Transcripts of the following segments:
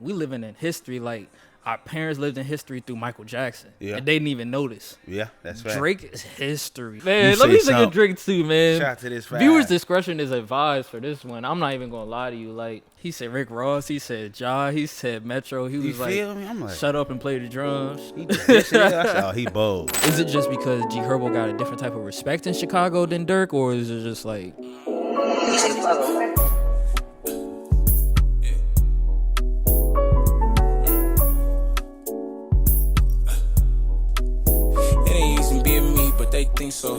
we living in history. Like our parents lived in history through Michael Jackson, Yeah. and they didn't even notice. Yeah, that's right. Drake is history, man. You Let me say sing a Drake too, man. Shout out to this fact. Viewers' discretion is advised for this one. I'm not even gonna lie to you. Like he said, Rick Ross. He said Ja. He said Metro. He You was like, feel me? I'm like, shut up and play the drums. he bold. Is it just because G Herbo got a different type of respect in Chicago than Dirk, or is it just like? They think so.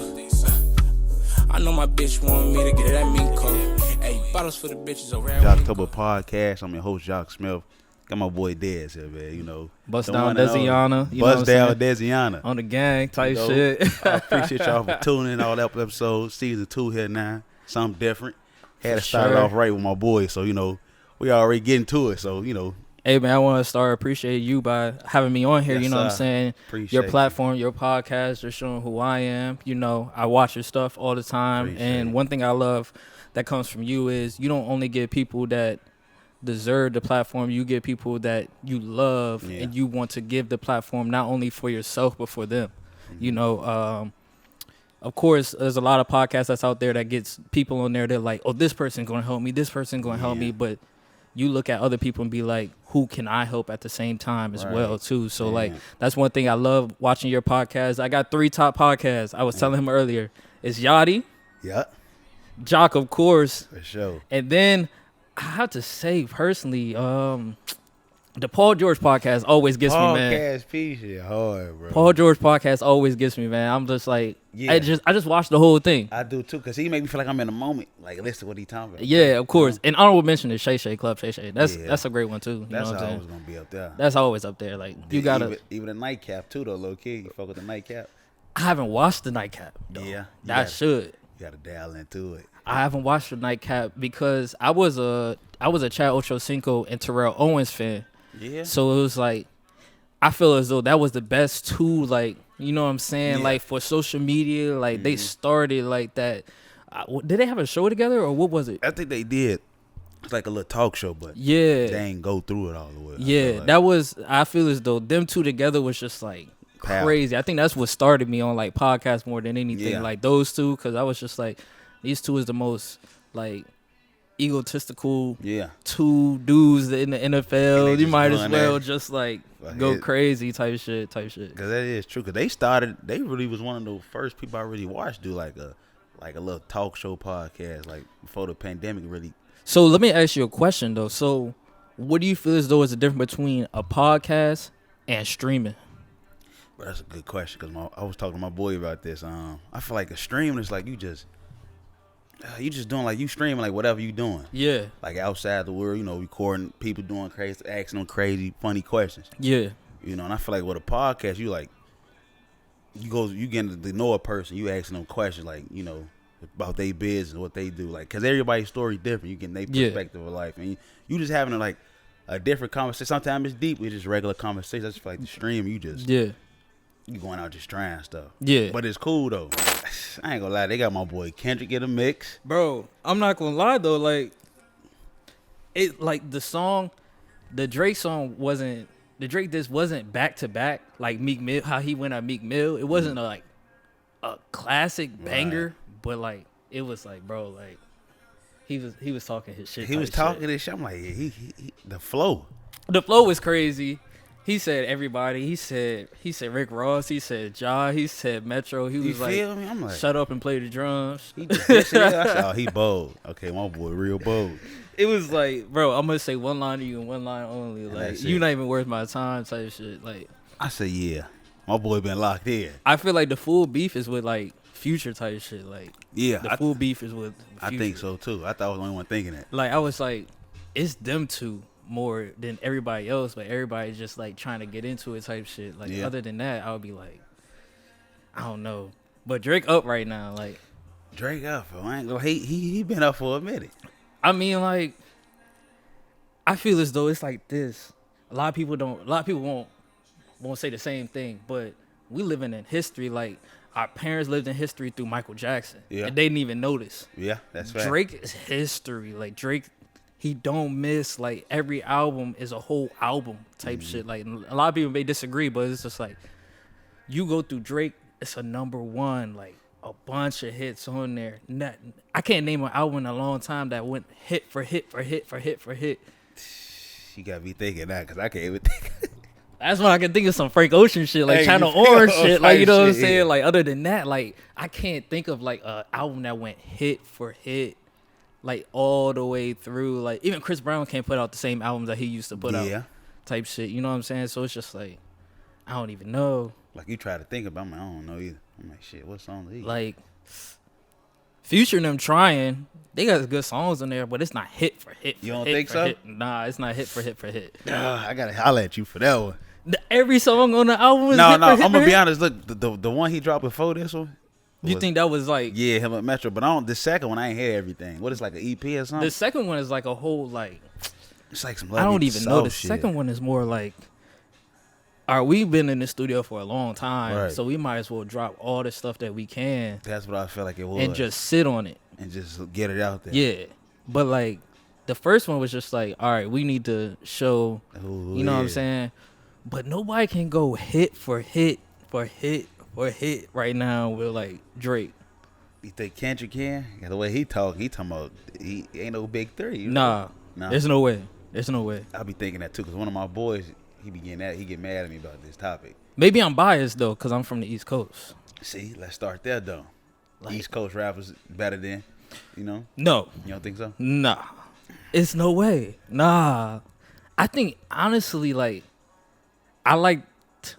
I know my bitch want me to get that mean coat. Hey, bottles for the bitches around. JOCTOBER podcast. I'm your host, Jock Smith. Got my boy Dez here, man. You know, Bust down Desiana. Bust down Desiana. On the gang type shit. I shit. appreciate y'all for tuning in all that episodes. Season 2 here now. Something different. Had to start it off right with my boy. So, you know, we already getting to it. So, you know. Hey, man, I want to start appreciating you by having me on here. Yes, you know what I'm saying? Appreciate your platform, your podcast, you're showing who I am. You know, I watch your stuff all the time. And one thing I love that comes from you is you don't only get people that deserve the platform. You get people that you love and you want to give the platform not only for yourself but for them. Mm-hmm. You know, of course, there's a lot of podcasts that's out there that gets people on there that like, oh, this person's going to help me. This person's going to help me. But you look at other people and be like, who can I help at the same time as well, too? So, like, that's one thing I love watching your podcast. I got 3 top podcasts. I was telling him earlier. It's Yachty. Yeah. Jock, of course. For sure. And then I have to say, personally, the Paul George podcast always gets me, man. Podcast piece is hard, bro. Paul George podcast always gets me, man. I'm just like, I just watched the whole thing. I do too, because he make me feel like I'm in the moment. Like, listen to what he talking about. Yeah, of course. And honorable mention is Shay Shay Club Shay Shay. That's a great one too. That's know what I'm always gonna be up there. That's always up there. Like you gotta even the nightcap too, though, low key. You fuck with the nightcap. I haven't watched the nightcap. Though. Yeah, that should. You gotta dial into it. I haven't watched the nightcap because I was a Chad Ochocinco and Terrell Owens fan. Yeah. So it was like, I feel as though that was the best tool, like, you know what I'm saying? Yeah. Like for social media, like they started like that. Did they have a show together or what was it? I think they did. It's like a little talk show, but they ain't go through it all the way. Yeah, I feel as though them two together was just like crazy. I think that's what started me on like podcasts more than anything. Like those two, because I was just like, these two is the most like egotistical two dudes in the NFL. You might as well just like go crazy type shit. Because that is true. Because they really was one of the first people I really watched do like a little talk show podcast, like before the pandemic really. So let me ask you a question though. So what do you feel as though is the difference between a podcast and streaming? Well, that's a good question because I was talking to my boy about this. I feel like a streaming is like you just doing like you streaming like whatever you doing. Yeah. Like outside the world, you know, recording people doing crazy, asking them crazy, funny questions. Yeah. You know, and I feel like with a podcast, you like you getting to know a person, you asking them questions like, you know, about their business, what they do, like, cause everybody's story different. You get their perspective of life, and you just having like a different conversation. Sometimes it's deep, it's just regular conversation. I just feel like the stream, you going out just trying stuff. Yeah. But it's cool though. I ain't gonna lie, they got my boy Kendrick in the mix. Bro, I'm not gonna lie though, like it like the Drake song wasn't back to back like Meek Mill, how he went at Meek Mill. It wasn't like a classic banger, but like it was like, bro, like he was talking his shit. He was talking his shit. I'm like, he the flow. The flow was crazy. He said everybody. He said Rick Ross. He said Ja. He said Metro. He was like, I'm like, shut up and play the drums. I said, he bold. Okay, my boy real bold. It was like, bro, I'm gonna say one line to you and one line only. Like, you not even worth my time type shit. Like, I say, yeah, my boy been locked in. I feel like the full beef is with like Future type shit. Like, the full beef is with Future. I think so too. I thought I was the only one thinking that. Like, I was like, it's them two more than everybody else, but everybody's just like trying to get into it type shit. Like other than that, I would be like, I don't know. But Drake up right now, like Drake up. I ain't gonna hate. He been up for a minute. I mean, like I feel as though it's like this. A lot of people won't say the same thing, but we living in history. Like our parents lived in history through Michael Jackson, and they didn't even notice. Yeah, that's right. Drake is history. Like Drake he don't miss, like, every album is a whole album type shit. Like, a lot of people may disagree, but it's just like, you go through Drake, it's a number one, like, a bunch of hits on there. I can't name an album in a long time that went hit for hit for hit for hit for hit. You got me thinking that, because I can't even think. That's when I can think of some Frank Ocean shit, like Channel Orange shit. Like, you know what I'm saying? Like, other than that, like, I can't think of, like, an album that went hit for hit, like, all the way through. Like, even Chris Brown can't put out the same albums that he used to put out type shit. You know what I'm saying? So it's just like, I don't even know. Like, you try to think about it, I don't know either. I'm like, shit, what song are these? Like, Future and them trying, they got good songs on there, but it's not hit for hit. You don't think so? Hit. Nah, it's not hit for hit for hit. I gotta holler at you for that one. Every song on the album is no, hit for hit. I'm gonna be honest. Look, the one he dropped before this one. You think that was like? Yeah, him at Metro, but the second one I ain't hear everything. What is like an EP or something? The second one is like a whole like. It's like some. I don't even know. The second one is more like. All right, we've been in the studio for a long time, so we might as well drop all the stuff that we can. That's what I feel like it was. And just sit on it. And just get it out there. Yeah. But, like, the first one was just like, all right, we need to show, you know what I'm saying? But nobody can go hit for hit for hit for hit right now with, like, Drake. You think Kendrick can? Yeah, the way he talking about he ain't no big three. Nah. There's no way. There's no way. I be thinking that, too, because one of my boys, he get mad at me about this topic. Maybe I'm biased, though, because I'm from the East Coast. See, let's start there, though. Like, East Coast rappers better than, you know? No. You don't think so? Nah. It's no way. Nah. I think, honestly, like, I liked...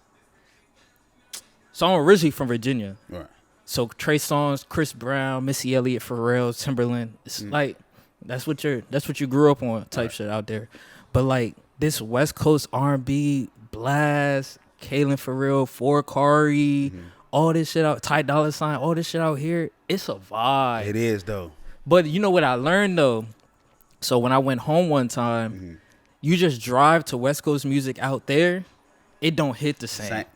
So I'm originally from Virginia. Right. So Trey Songz, Chris Brown, Missy Elliott, Pharrell, Timberland. It's like, that's what you grew up on type shit out there. But, like, this West Coast R&B, Blast, Kaylin Pharrell, Ford Kari, all this shit out, Ty Dolla $ign, all this shit out here, it's a vibe. It is, though. But you know what I learned, though? So when I went home one time, you just drive to West Coast music out there, it don't hit the same.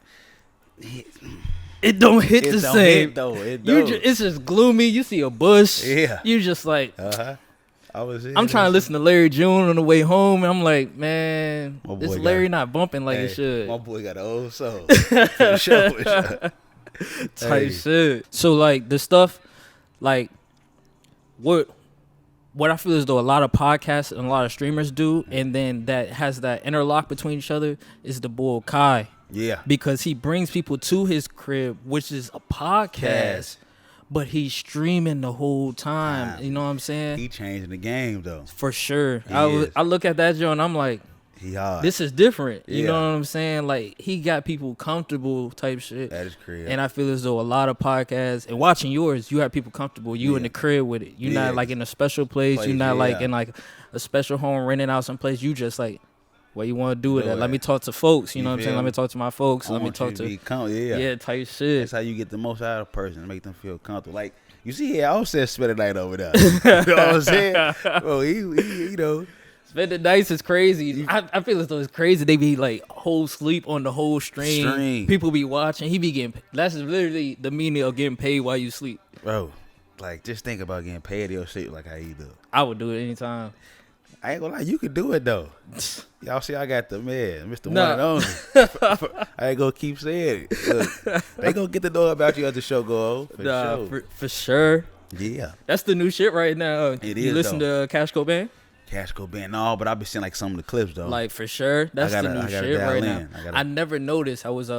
It don't hit the same. It's just gloomy. You see a bush. Yeah. You just like... I'm trying to listen to Larry June on the way home, and I'm like, man, this Larry not bumping like it should. My boy got an old soul. For sure. Type shit. So, like, the stuff, like, what I feel as though a lot of podcasts and a lot of streamers do, and then that has that interlock between each other, is the boy Kai. Yeah. Because he brings people to his crib, which is a podcast. But he's streaming the whole time. You know what I'm saying? He changing the game, though. For sure. I look at that, Joe, and I'm like, this is different. You know what I'm saying? Like, he got people comfortable type shit. That is crazy. And I feel as though a lot of podcasts, and watching yours, you have people comfortable. You in the crib with it. You're not, like, in a special place. You're not, like, in, like, a special home, renting out someplace. You just, like, what you want to do with it? Let me talk to folks. You know what I'm saying? Let me talk to my folks. Let me talk to type shit. That's how you get the most out of a person, make them feel comfortable. Like, you see here, I also spend the night over there. You know what I'm saying? Bro, he you know. Spend the nights is crazy. I feel as though it's crazy. They be like whole sleep on the whole stream. People be watching. He be getting. That's literally the meaning of getting paid while you sleep. Bro, like, just think about getting paid your shit like how you do. I would do it anytime. I ain't gonna lie, you could do it though. Y'all see, I got the man, Mr. One and Only. I ain't gonna keep saying it. Look, they gonna get to know about you as the show go on. For sure. Yeah. That's the new shit right now. It is. You listen to Cash Cobain? Cash Cobain, no, but I been seeing like some of the clips though. Like, for sure, that's the new shit right now. I never noticed. I was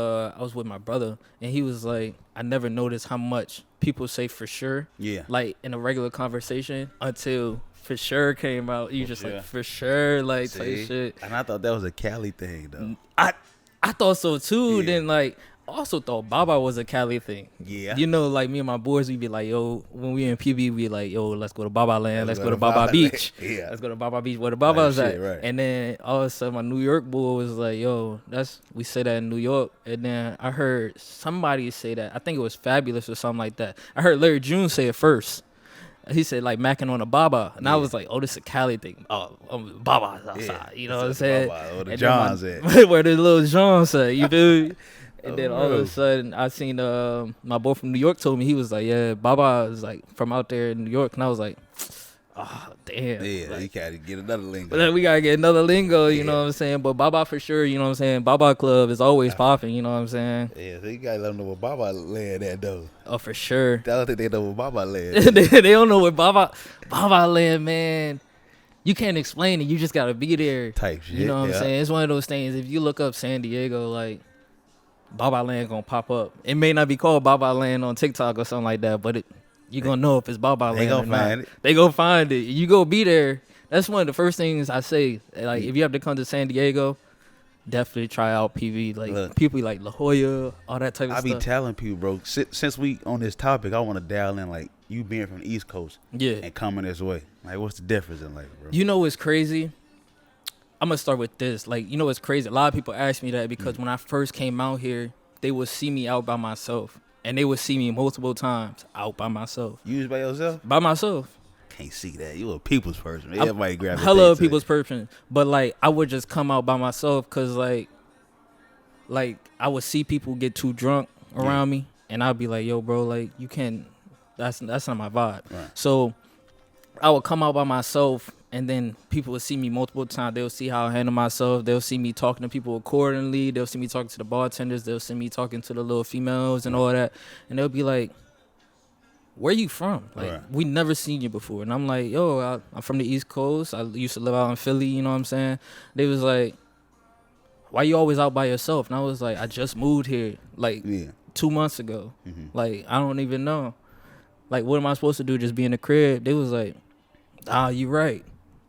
with my brother, and he was like, I never noticed how much people say for sure. Yeah. Like in a regular conversation until For Sure came out. You just like For Sure, like type shit. And I thought that was a Cali thing though. I thought so too. Yeah. Then like I also thought Baba was a Cali thing. Yeah. You know, like me and my boys, we be like, yo, when we in PB, we be like, yo, let's go to Baba Land. Let's go to Baba Beach. Yeah. Let's go to Baba Beach where the Baba's at. Right. And then all of a sudden my New York boy was like, yo, we say that in New York. And then I heard somebody say that. I think it was Fabulous or something like that. I heard Larry June say it first. He said, like, macking on a Baba. And I was like, oh, this is a Cali thing. Oh, Baba's outside. You know what I'm saying? Baba, where the John's at. Where the little John's at. You feel me? And then all of a sudden, I seen my boy from New York told me, he was like, yeah, Baba is like from out there in New York. And I was like, Oh, damn. Yeah, like, you gotta get another lingo. But then we gotta get another lingo, you know what I'm saying? But Baba for sure, you know what I'm saying? Baba Club is always popping, you know what I'm saying? Yeah, so you gotta let them know what Baba land at, though. Oh, for sure. I don't think they know what Baba land they don't know what Baba land, man. You can't explain it. You just gotta be there. Type shit. You know what I'm saying? It's one of those things. If you look up San Diego, like, Baba Land gonna pop up. It may not be called Baba Land on TikTok or something like that, but you gonna know if it's Baba Land. They gonna find it. They gonna find it. You go be there. That's one of the first things I say. Like, if you have to come to San Diego, definitely try out PV. Like, people like La Jolla, all that type of stuff. I be telling people, bro, since we on this topic, I want to dial in, like, you being from the East Coast and coming this way. Like, what's the difference in life, bro? You know what's crazy? I'm going to start with this. Like, you know what's crazy? A lot of people ask me that because when I first came out here, they would see me out by myself. And they would see me multiple times out by myself. You was by yourself? By myself. Can't see that. You a people's person. Everybody grab it. Hella a people's person. But, like, I would just come out by myself because, like I would see people get too drunk around me. And I'd be like, yo, bro, like, you can't. That's not my vibe. Right. So I would come out by myself, and then people would see me multiple times. They'll see how I handle myself. They'll see me talking to people accordingly. They'll see me talking to the bartenders. They'll see me talking to the little females and all that. And they'll be like, where you from? Like, we never seen you before. And I'm like, yo, I'm from the East Coast. I used to live out in Philly, you know what I'm saying? They was like, why you always out by yourself? And I was like, I just moved here, like, 2 months ago. Mm-hmm. Like, I don't even know. Like, what am I supposed to do? Just be in the crib? They was like, you right.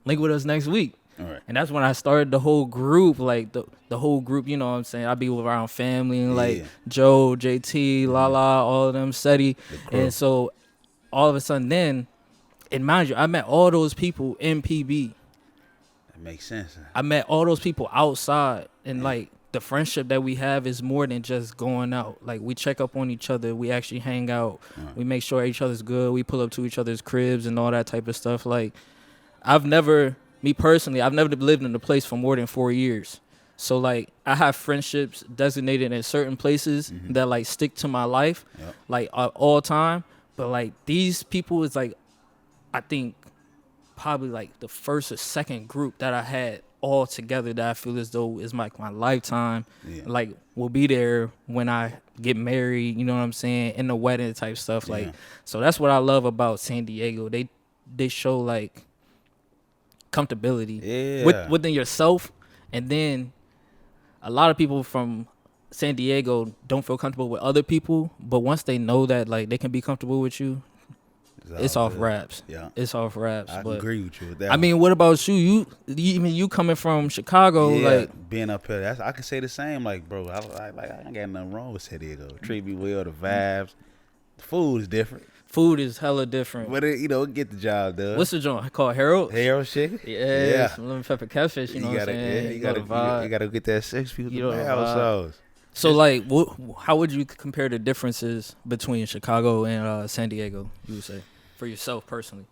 Link with us next week. All right. And that's when I started the whole group, like the whole group, you know what I'm saying? I'd be around family and like Joe, JT, Lala, all of them, Seti. And so all of a sudden then, and mind you, I met all those people in PB. That makes sense. I met all those people outside, and like the friendship that we have is more than just going out. Like, we check up on each other. We actually hang out. We make sure each other's good. We pull up to each other's cribs and all that type of stuff. Like, me personally, I've never lived in a place for more than 4 years. So, like, I have friendships designated in certain places that, like, stick to my life, like, all time. But, like, these people is, like, I think probably, like, the first or second group that I had all together that I feel as though is like my lifetime. Like, we'll be there when I get married, you know what I'm saying, in the wedding type stuff. Like, so that's what I love about San Diego. They show like comfortability within yourself, and then a lot of people from San Diego don't feel comfortable with other people, but once they know that like they can be comfortable with you, it's off raps. Yeah, it's off raps. I agree with you with that. I mean, what about you? You coming from Chicago, like being up here, I can say the same. Like, bro, I ain't got nothing wrong with San Diego. Treat me well, the vibes, the food is different. Food is hella different, but it get the job done. What's the joint called? Harold chicken. Yeah, some lemon pepper catfish. You know what I'm saying? Yeah, you gotta get that 6 people to the house sauce. So, like, how would you compare the differences between Chicago and San Diego? You would say, for yourself personally?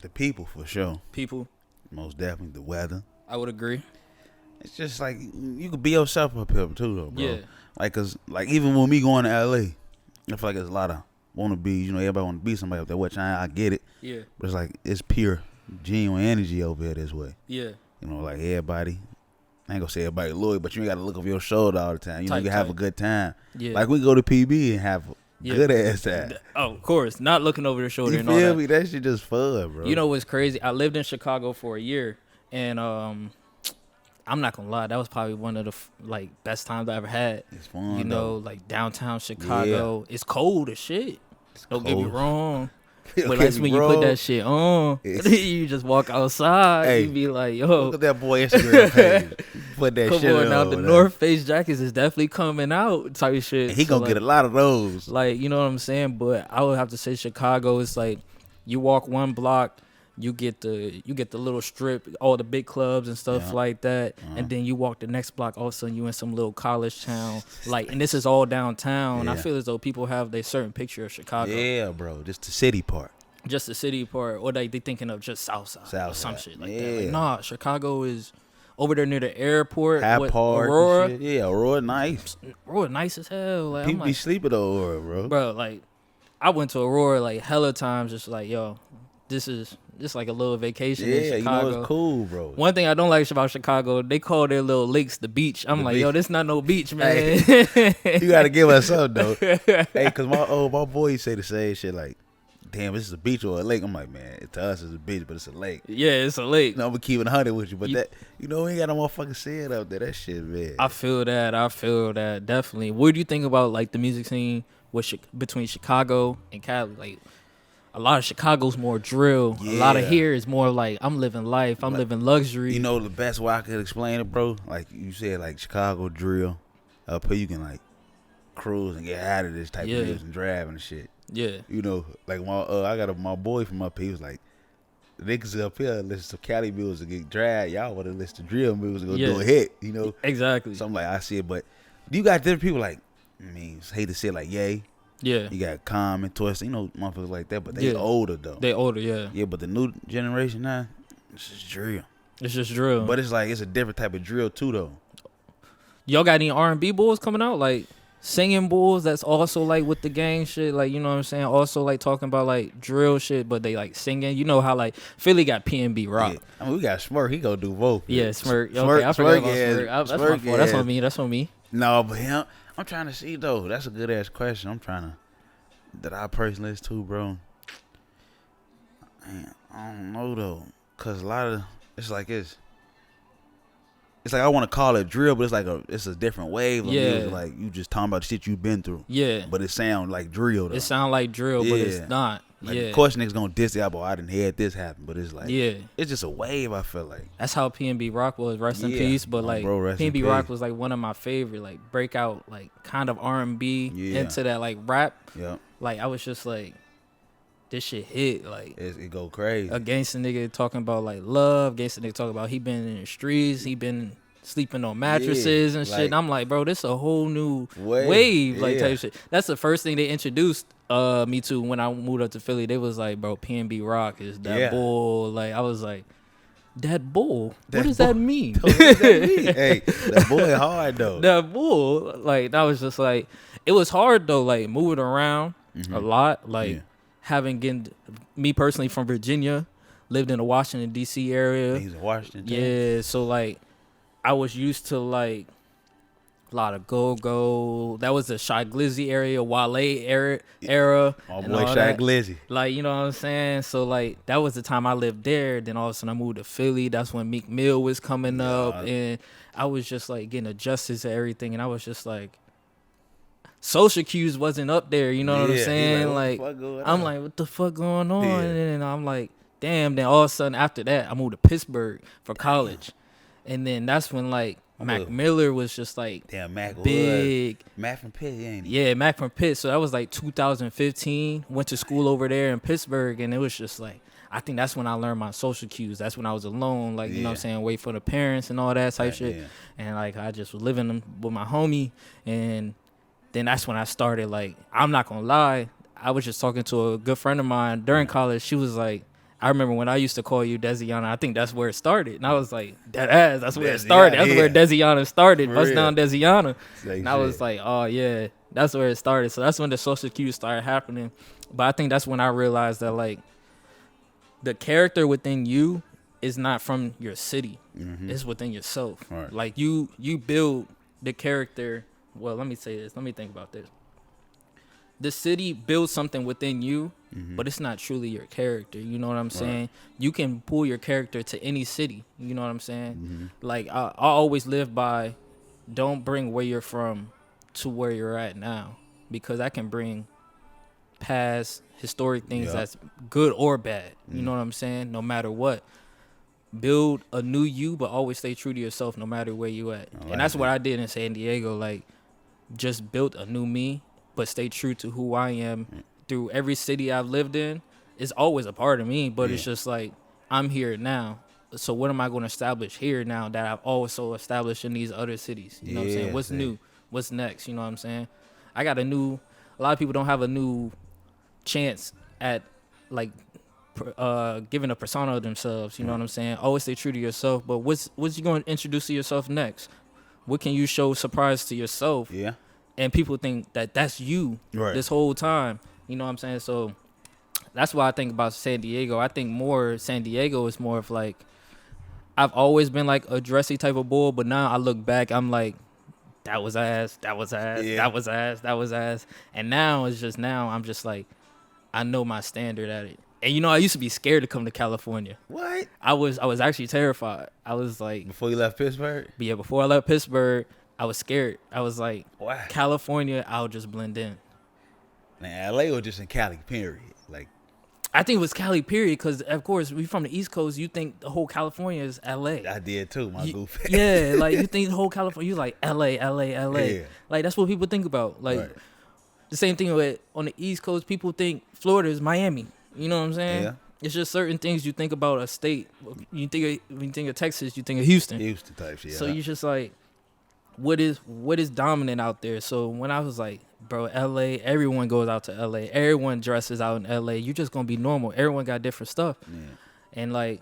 The people, for sure. People, most definitely. The weather, I would agree. It's just like you could be yourself up here too, though, bro. Yeah. Like, cause like even when me going to LA, I feel like there's a lot of wannabes. You know, everybody want to be somebody up there. Which I get it. Yeah. But it's like it's pure, genuine energy over here this way. Yeah. You know, like everybody. I ain't gonna say everybody loyal, but you ain't gotta look over your shoulder all the time. You know, you can have a good time. Yeah. Like we go to PB and have good ass time. Oh, of course, not looking over the shoulder. You and all feel me? That shit just fun, bro. You know what's crazy? I lived in Chicago for a year, and I'm not gonna lie, that was probably one of the best times I ever had. It's fun. You know, like downtown Chicago. Yeah. It's cold as shit. Don't get me wrong. But that's when you put that shit on. You just walk outside. Hey, you be like, yo. Look at that boy Instagram page. Put that shit on. Now the North Face jackets is definitely coming out type shit. And he gonna get a lot of those. Like, you know what I'm saying? But I would have to say Chicago is like, you walk one block, you get the little strip, all the big clubs and stuff like that. And then you walk the next block, all of a sudden you in some little college town. Like, and this is all downtown. Yeah. I feel as though people have their certain picture of Chicago. Yeah, bro. Just the city part. Just the city part. Or they thinking of just Southside or some shit like that. Like, nah, Chicago is over there near the airport. Aurora. Yeah, Aurora nice. Aurora nice as hell. Like, people be sleeping at Aurora, bro. Bro, like, I went to Aurora like hella times just like, yo, just like a little vacation in Chicago. You know, it's cool, bro. One thing I don't like about Chicago, they call their little lakes the beach. I'm like, yo, this not no beach, man. Hey, you gotta give us something though. Hey, cause my boy say the same shit like, damn, this is a beach or a lake. I'm like, man, to us it's a beach, but it's a lake. Yeah, it's a lake. No, I'm gonna keep it 100 with you, but that, you know, we ain't got no motherfucking sand out there. That shit, man. I feel that definitely. What do you think about like the music scene between Chicago and Cali? Like, a lot of Chicago's more drill. Yeah. A lot of here is more like, I'm living life. I'm living luxury. You know, the best way I could explain it, bro, like you said, like Chicago drill. Up here, you can like cruise and get out of this type of music and driving and shit. Yeah. You know, like I got my boy from up here. He was like, niggas up here listen to Cali music and get drag. Y'all want to listen to drill music and go do a hit, you know? Exactly. So I'm like, I see it. But you got different people like, I mean, hate to say it like, Ye. Yeah. You got Calm and Twist, you know, motherfuckers like that, but they older though. They older, yeah. Yeah, but the new generation now, it's just drill. It's just drill. But it's like, it's a different type of drill too though. Y'all got any R&B bulls coming out? Like singing bulls that's also like with the gang shit, like, you know what I'm saying? Also like talking about like drill shit, but they like singing. You know how like Philly got P&B Rock. Yeah. I mean, we got Smirk. He go do both. Yeah, Smirk. Okay, I forgot about Smirk. That's my fault. That's on me. No, but him, I'm trying to see though. That's a good ass question. I'm trying to, that I personally listen to, bro. Man, I don't know though, cause a lot of it's like I want to call it drill, but it's a different wave of music. Like you just talking about the shit you've been through. Yeah. But it sound like drill though. It sound like drill, but it's not. Like, of course niggas gonna diss the album. I didn't hear this happen, but it's like it's just a wave. I feel like that's how P&B Rock was. Rest in peace. But like P&B Rock was like one of my favorite like breakout like kind of R&B into that like rap. Yeah. Like I was just like, this shit hit. Like it go crazy. A gangsta nigga talking about like love. Gangsta nigga talking about he been in the streets. He been sleeping on mattresses and shit. And I'm like, bro, this a whole new wave like type shit. That's the first thing they introduced me to when I moved up to Philly. They was like, bro, P&B Rock is that bull. Like I was like, that bull? What does that mean? Hey, that boy hard though. That bull. Like that was just like, it was hard though, like moving around a lot. Like getting me personally from Virginia, lived in the Washington D.C. area. He's in Washington. Yeah, so like I was used to like a lot of go-go. That was the Shy Glizzy area, Wale era. My boy Shy Glizzy. Like, you know what I'm saying? So like that was the time I lived there. Then all of a sudden I moved to Philly. That's when Meek Mill was coming up, and I was just like getting adjusted to everything. And I was just like, social cues wasn't up there. You know what I'm saying? Like I'm like, what the fuck going on? And I'm like, damn. Then all of a sudden after that, I moved to Pittsburgh for college. And then that's when like Mac Miller was just like Mac big. Mac from Pitt, ain't he? Yeah, Mac from Pitt. So that was like 2015. Went to school over there in Pittsburgh, and it was just like, I think that's when I learned my social cues. That's when I was alone, like, you know what I'm saying, wait for the parents and all that type shit. Yeah. And like I just was living with my homie, and then that's when I started, like, I'm not gonna lie, I was just talking to a good friend of mine during college. She was like, I remember when I used to call you Desiana, I think that's where it started. And I was like, that's where it started. That's where Desiana started. Bust down Desiana. And I was like, oh, yeah, that's where it started. So that's when the social cues started happening. But I think that's when I realized that, like, the character within you is not from your city. It's within yourself. Right. Like, you build the character. Well, let me say this. Let me think about this. The city builds something within you, but it's not truly your character. You know what I'm saying? Right. You can pull your character to any city. You know what I'm saying? Like, I always live by, don't bring where you're from to where you're at now, because that can bring past historic things that's good or bad. You know what I'm saying? No matter what. Build a new you, but always stay true to yourself no matter where you at. And that's what I did in San Diego. Like, just built a new me, but stay true to who I am through every city I've lived in. It's always a part of me, but it's just like, I'm here now. So what am I going to establish here now that I've also established in these other cities? You know what I'm saying? What's new? What's next? You know what I'm saying? I got a lot of people don't have a new chance at, like, giving a persona of themselves. You know what I'm saying? Always stay true to yourself, but what's you going to introduce to yourself next? What can you show surprise to yourself? Yeah. And people think that that's you this whole time. You know what I'm saying? So that's why I think about San Diego. I think more San Diego is more of like, I've always been like a dressy type of bull, but now I look back, I'm like, that was ass, that was ass, that was ass, that was ass. And now I'm just like, I know my standard at it. And you know, I used to be scared to come to California. What? I was actually terrified. I was like, before you left Pittsburgh? But yeah, before I left Pittsburgh, I was scared. I was like, why? California, I'll just blend in. Man, LA or just in Cali, period? Like, I think it was Cali, period, because, of course, we from the East Coast, you think the whole California is L.A. I did, too, my goof. Yeah, like, you think the whole California, you like L.A. Yeah. Like, that's what people think about. Like, the same thing with, on the East Coast, people think Florida is Miami. You know what I'm saying? Yeah. It's just certain things you think about a state. When you think of Texas, you think of Houston. Houston type shit. So you just like, what is dominant out there? So when I was like, bro, LA, everyone goes out to LA. Everyone dresses out in LA. You're just gonna be normal. Everyone got different stuff. Yeah. And like,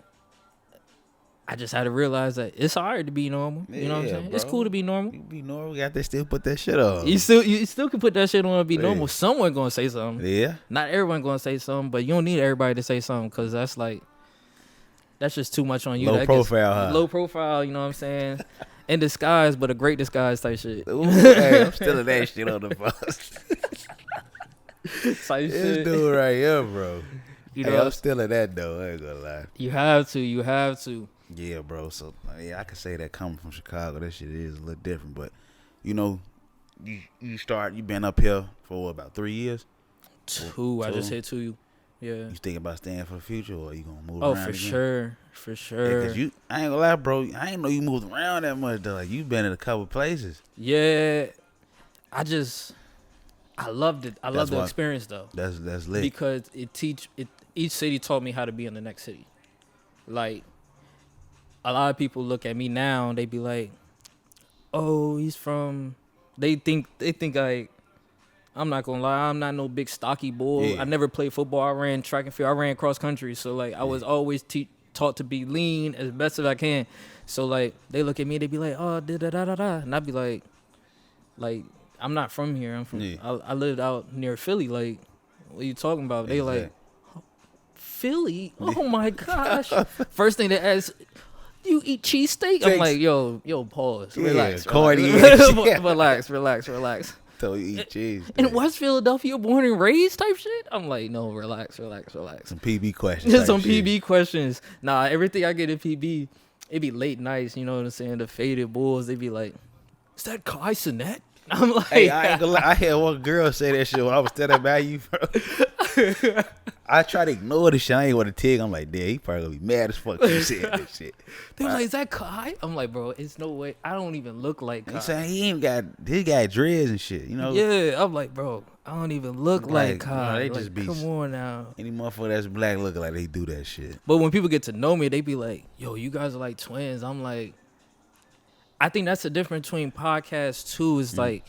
I just had to realize that it's hard to be normal. You know what I'm saying? Bro. It's cool to be normal. You be normal. You got to still put that shit on. You still can put that shit on and be normal. Someone gonna say something. Yeah. Not everyone gonna say something, but you don't need everybody to say something, because that's just too much on you. Low profile, huh? Low profile, you know what I'm saying? In disguise, but a great disguise type shit. Ooh, hey, I'm still in that shit on the bus. This dude right here, bro. You know, I'm still in that though. I ain't gonna lie. You have to. Yeah, bro. So yeah, I could say that coming from Chicago, that shit is a little different. But you know, you been up here for about 3 years? Two. I just hit 2. Yeah. You thinking about staying for the future, or you gonna move around? Oh, for sure. Yeah, 'cause I ain't gonna lie, bro. I ain't know you moved around that much though. Like, you been in a couple places. Yeah. I loved it. I love the experience though. That's lit. Because each city taught me how to be in the next city. Like, a lot of people look at me now and they be like, "Oh, he's from." They think like, I'm not gonna lie, I'm not no big stocky bull. Yeah. I never played football. I ran track and field. I ran cross country. So like, I was always taught to be lean as best as I can. So like, they look at me, they be like, "Oh, da da da da da," and I be like, I'm not from here. I'm from. Yeah. I lived out near Philly. Like, what are you talking about? They like, Philly? Oh my gosh! First thing they ask, you eat cheesesteak? I'm like, yo, pause. Relax. Relax. So you eat cheese. In West Philadelphia, born and raised type shit? I'm like, no, relax. Some PB questions. Some PB questions. Nah, everything I get in PB, it be late nights, you know what I'm saying? The faded bulls, they be like, is that Kai Sinet? I'm like, hey, I ain't gonna lie. I had one girl say that shit when I was standing by you, bro. I try to ignore the shit. I ain't want to tig. I'm like, damn, he probably gonna be mad as fuck you said that shit. They was like, is that Kai? I'm like, bro, it's no way. I don't even look like Kai. He saying he got dreads and shit, you know? Yeah, I'm like, bro, I don't even look like Kai. They just be, come on now. Any motherfucker that's black looking like they do that shit. But when people get to know me, they be like, yo, you guys are like twins. I'm like, I think that's the difference between podcasts too, is like,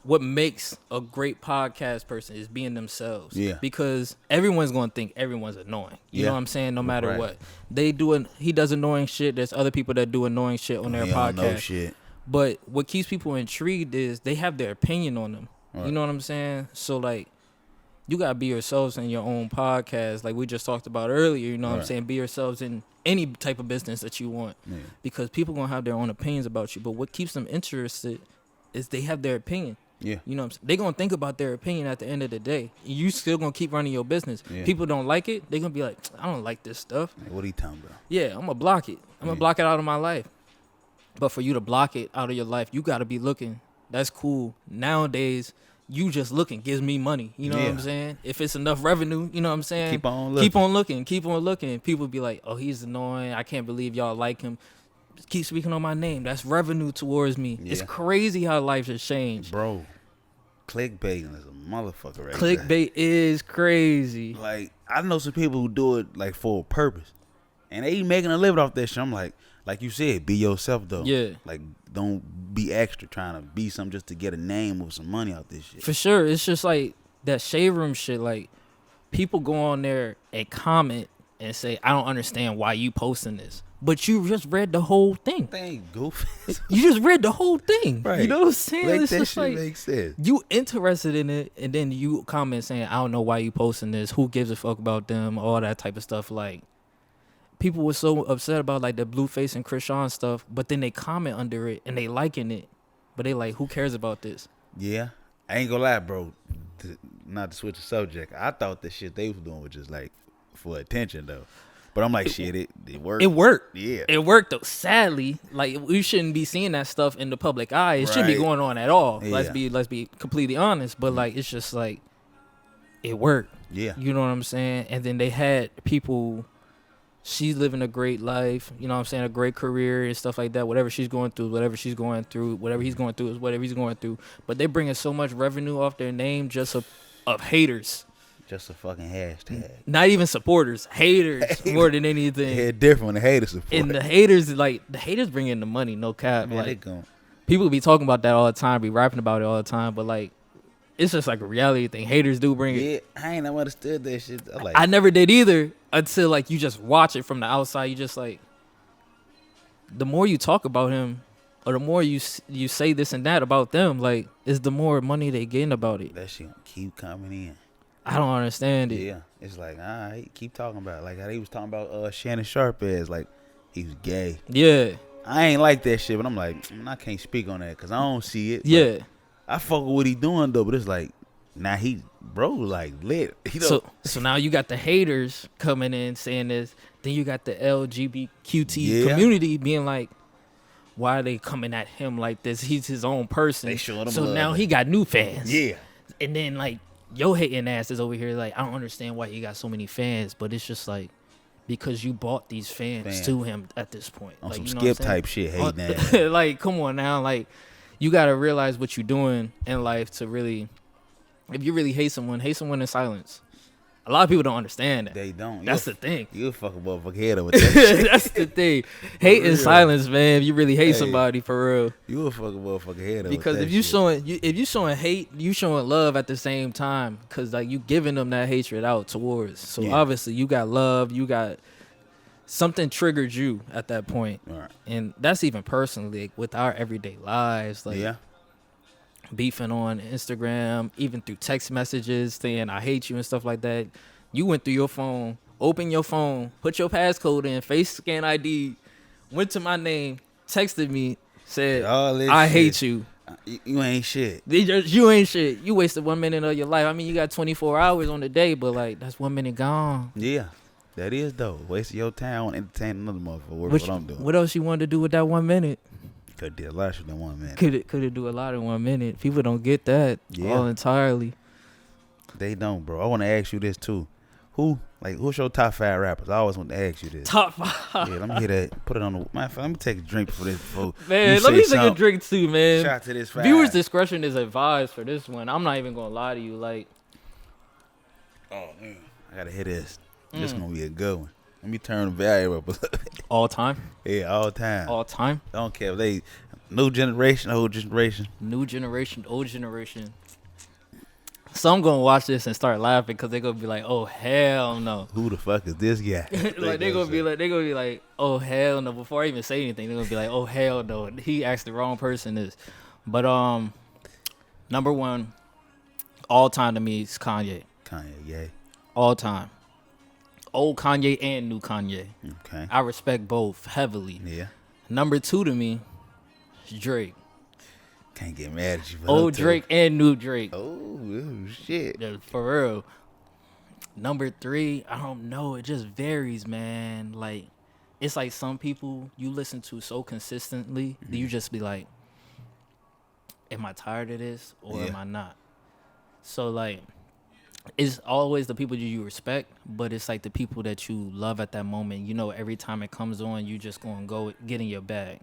what makes a great podcast person is being themselves. Yeah. Because everyone's going to think everyone's annoying. You know what I'm saying? No matter what. He does annoying shit. There's other people that do annoying shit on their podcast. Know shit. But what keeps people intrigued is they have their opinion on them. Right. You know what I'm saying? So, like, you got to be yourselves in your own podcast. Like we just talked about earlier, you know what I'm saying? Be yourselves in any type of business that you want. Yeah. Because people going to have their own opinions about you. But what keeps them interested is they have their opinion. Yeah. You know what I'm saying? They're going to think about their opinion at the end of the day. You still going to keep running your business. Yeah. People don't like it. They're going to be like, I don't like this stuff. Like, what are you talking about? Yeah, I'm going to block it. I'm going to block it out of my life. But for you to block it out of your life, you got to be looking. That's cool. Nowadays, you just looking gives me money. You know what I'm saying? If it's enough revenue, you know what I'm saying? Keep on looking. Keep on looking. People be like, oh, he's annoying. I can't believe y'all like him. Keep speaking on my name. That's revenue towards me. Yeah. It's crazy how life has changed. Bro. Clickbaiting is a motherfucker right Clickbait is crazy. Like, I know some people who do it like for a purpose. And they making a living off that shit. I'm like you said, be yourself though. Yeah. Like, don't be extra trying to be something just to get a name or some money out this shit. For sure. It's just like that shade room shit. Like, people go on there and comment and say, I don't understand why you posting this. but you just read the whole thing. Goofy. You just read the whole thing. Right. You know what I'm saying? Like, it's that just shit like makes sense. you interested in it, and then you comment saying, "I don't know why you posting this. Who gives a fuck about them?" All that type of stuff. Like, people were so upset about like the Blueface and Krishan stuff, but then they comment under it and they liking it, but they like, who cares about this? Yeah, I ain't gonna lie, bro. Not to switch the subject, I thought the shit they was doing was just like for attention though. But I'm like, shit, it worked. It worked. Yeah. It worked though. Sadly, like we shouldn't be seeing that stuff in the public eye. It shouldn't be going on at all. Yeah. Let's be completely honest. But like, it's just like, it worked. Yeah. You know what I'm saying? And then they had people, she's living a great life, you know what I'm saying, a great career and stuff like that. Whatever she's going through, whatever he's going through is whatever he's going through. But they bringing so much revenue off their name just of haters. Just a fucking hashtag. Not even supporters, haters more than anything. Yeah, different when the haters support. And the haters bring in the money, no cap. Man, like, people be talking about that all the time, be rapping about it all the time, but like, it's just like a reality thing. Haters do bring it. Yeah, I ain't never understood that shit. I never did either until like you just watch it from the outside. You just like, the more you talk about him, or the more you say this and that about them, like, is the more money they getting about it. That shit keep coming in. I don't understand it. Yeah, it's like, all right, keep talking about it. Like how they was talking about Shannon Sharp as like he was gay. Yeah, I ain't like that shit, but I'm like, I can't speak on that because I don't see it. Yeah, I fuck with what he doing though, but it's like, now he like lit. So now you got the haters coming in saying this. Then you got the LGBTQ community being like, why are they coming at him like this? He's his own person. They showing him so love. Now he got new fans. Yeah. And then like, your hating ass is over here like, I don't understand why he got so many fans, but it's just like, because you bought these fans to him at this point. On like, some you know Skip type shit, hating ass. Like, come on now. Like, you got to realize what you're doing in life to really, if you really hate someone in silence. A lot of people don't understand that. They don't. That's the thing. You'll fuck a motherfucker head over that. That's the thing. Hate in silence, man. If you really hate somebody, for real. You'll fuck a motherfucker head over. Because if you showing hate, you showing love at the same time. Because like, you giving them that hatred out towards. So obviously you got love. You got something triggered you at that point. Right. And that's even personally, like, with our everyday lives. Like, beefing on Instagram, even through text messages, saying I hate you and stuff like that. You went through your phone, opened your phone, put your passcode in, face scan ID, went to my name, texted me, said I hate you. You ain't shit. You ain't shit. You wasted 1 minute of your life. I mean, you got 24 hours on the day, but like, that's 1 minute gone. Yeah, that is though. Wasting your time on entertaining another motherfucker. What I'm doing. What else you wanted to do with that 1 minute? Could did a lot of shit in 1 minute. Could do a lot in 1 minute. People don't get that all entirely. They don't, bro. I want to ask you this too. Who's your top 5 rappers? I always want to ask you this. Top 5. Yeah, let me hear that. Put it on the. Let me take a drink for this. Man, let me take a drink too, man. Shout out to this 5. Viewers' discretion is advised for this one. I'm not even gonna lie to you. Like, oh man, I gotta hear this. This is gonna be a good one. Let me turn the value up. All time? Yeah, all time. All time? I don't care if they new generation, old generation. New generation, old generation. Some gonna watch this and start laughing because they're gonna be like, "Oh hell no!" Who the fuck is this guy? Like they're gonna be like, "Oh hell no!" Before I even say anything, they're gonna be like, "Oh hell no!" He asked the wrong person this. But number one, all time to me is Kanye. Kanye, yeah. All time. Old Kanye and new Kanye. Okay. I respect both heavily. Yeah. Number 2 to me is Drake. Can't get mad at you. Old Drake and new Drake. Oh shit. Yeah, for real. Number 3, I don't know. It just varies, man. Like, it's like some people you listen to so consistently, you just be like, am I tired of this or am I not? So, like, it's always the people you respect, but it's like the people that you love at that moment. You know, every time it comes on, you just gonna go get in your bag.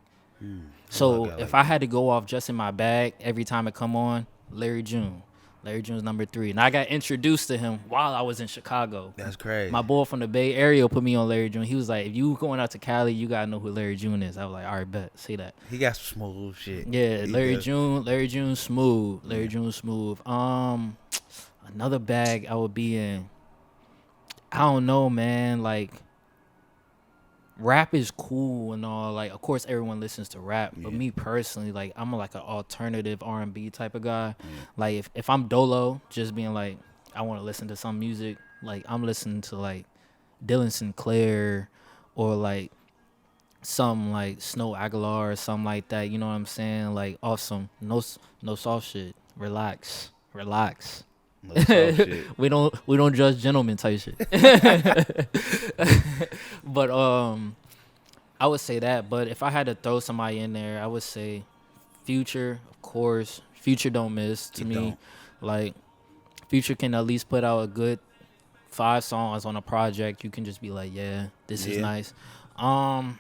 So if I had to go off just in my bag every time it come on, Larry June. Larry June's number 3. And I got introduced to him while I was in Chicago. That's crazy. My boy from the Bay Area put me on Larry June. He was like, if you going out to Cali, you gotta know who Larry June is. I was like, all right, bet. See that. He got some smooth shit. Yeah, Larry June smooth. Larry June smooth. Another bag I would be in, I don't know, man. Like, rap is cool and all. Like, of course, everyone listens to rap, but me personally, like, I'm like an alternative R&B type of guy. Like, if I'm dolo, just being like, I want to listen to some music, like, I'm listening to like Dylan Sinclair or like some like Snow Aguilar or something like that. You know what I'm saying? Like, off some no soft shit. Relax. No soft shit. we don't judge gentlemen type shit. But I would say that. But if I had to throw somebody in there, I would say Future, of course. Future don't miss to me. Don't. Like, Future can at least put out a good 5 songs on a project. You can just be like, yeah, this is nice. I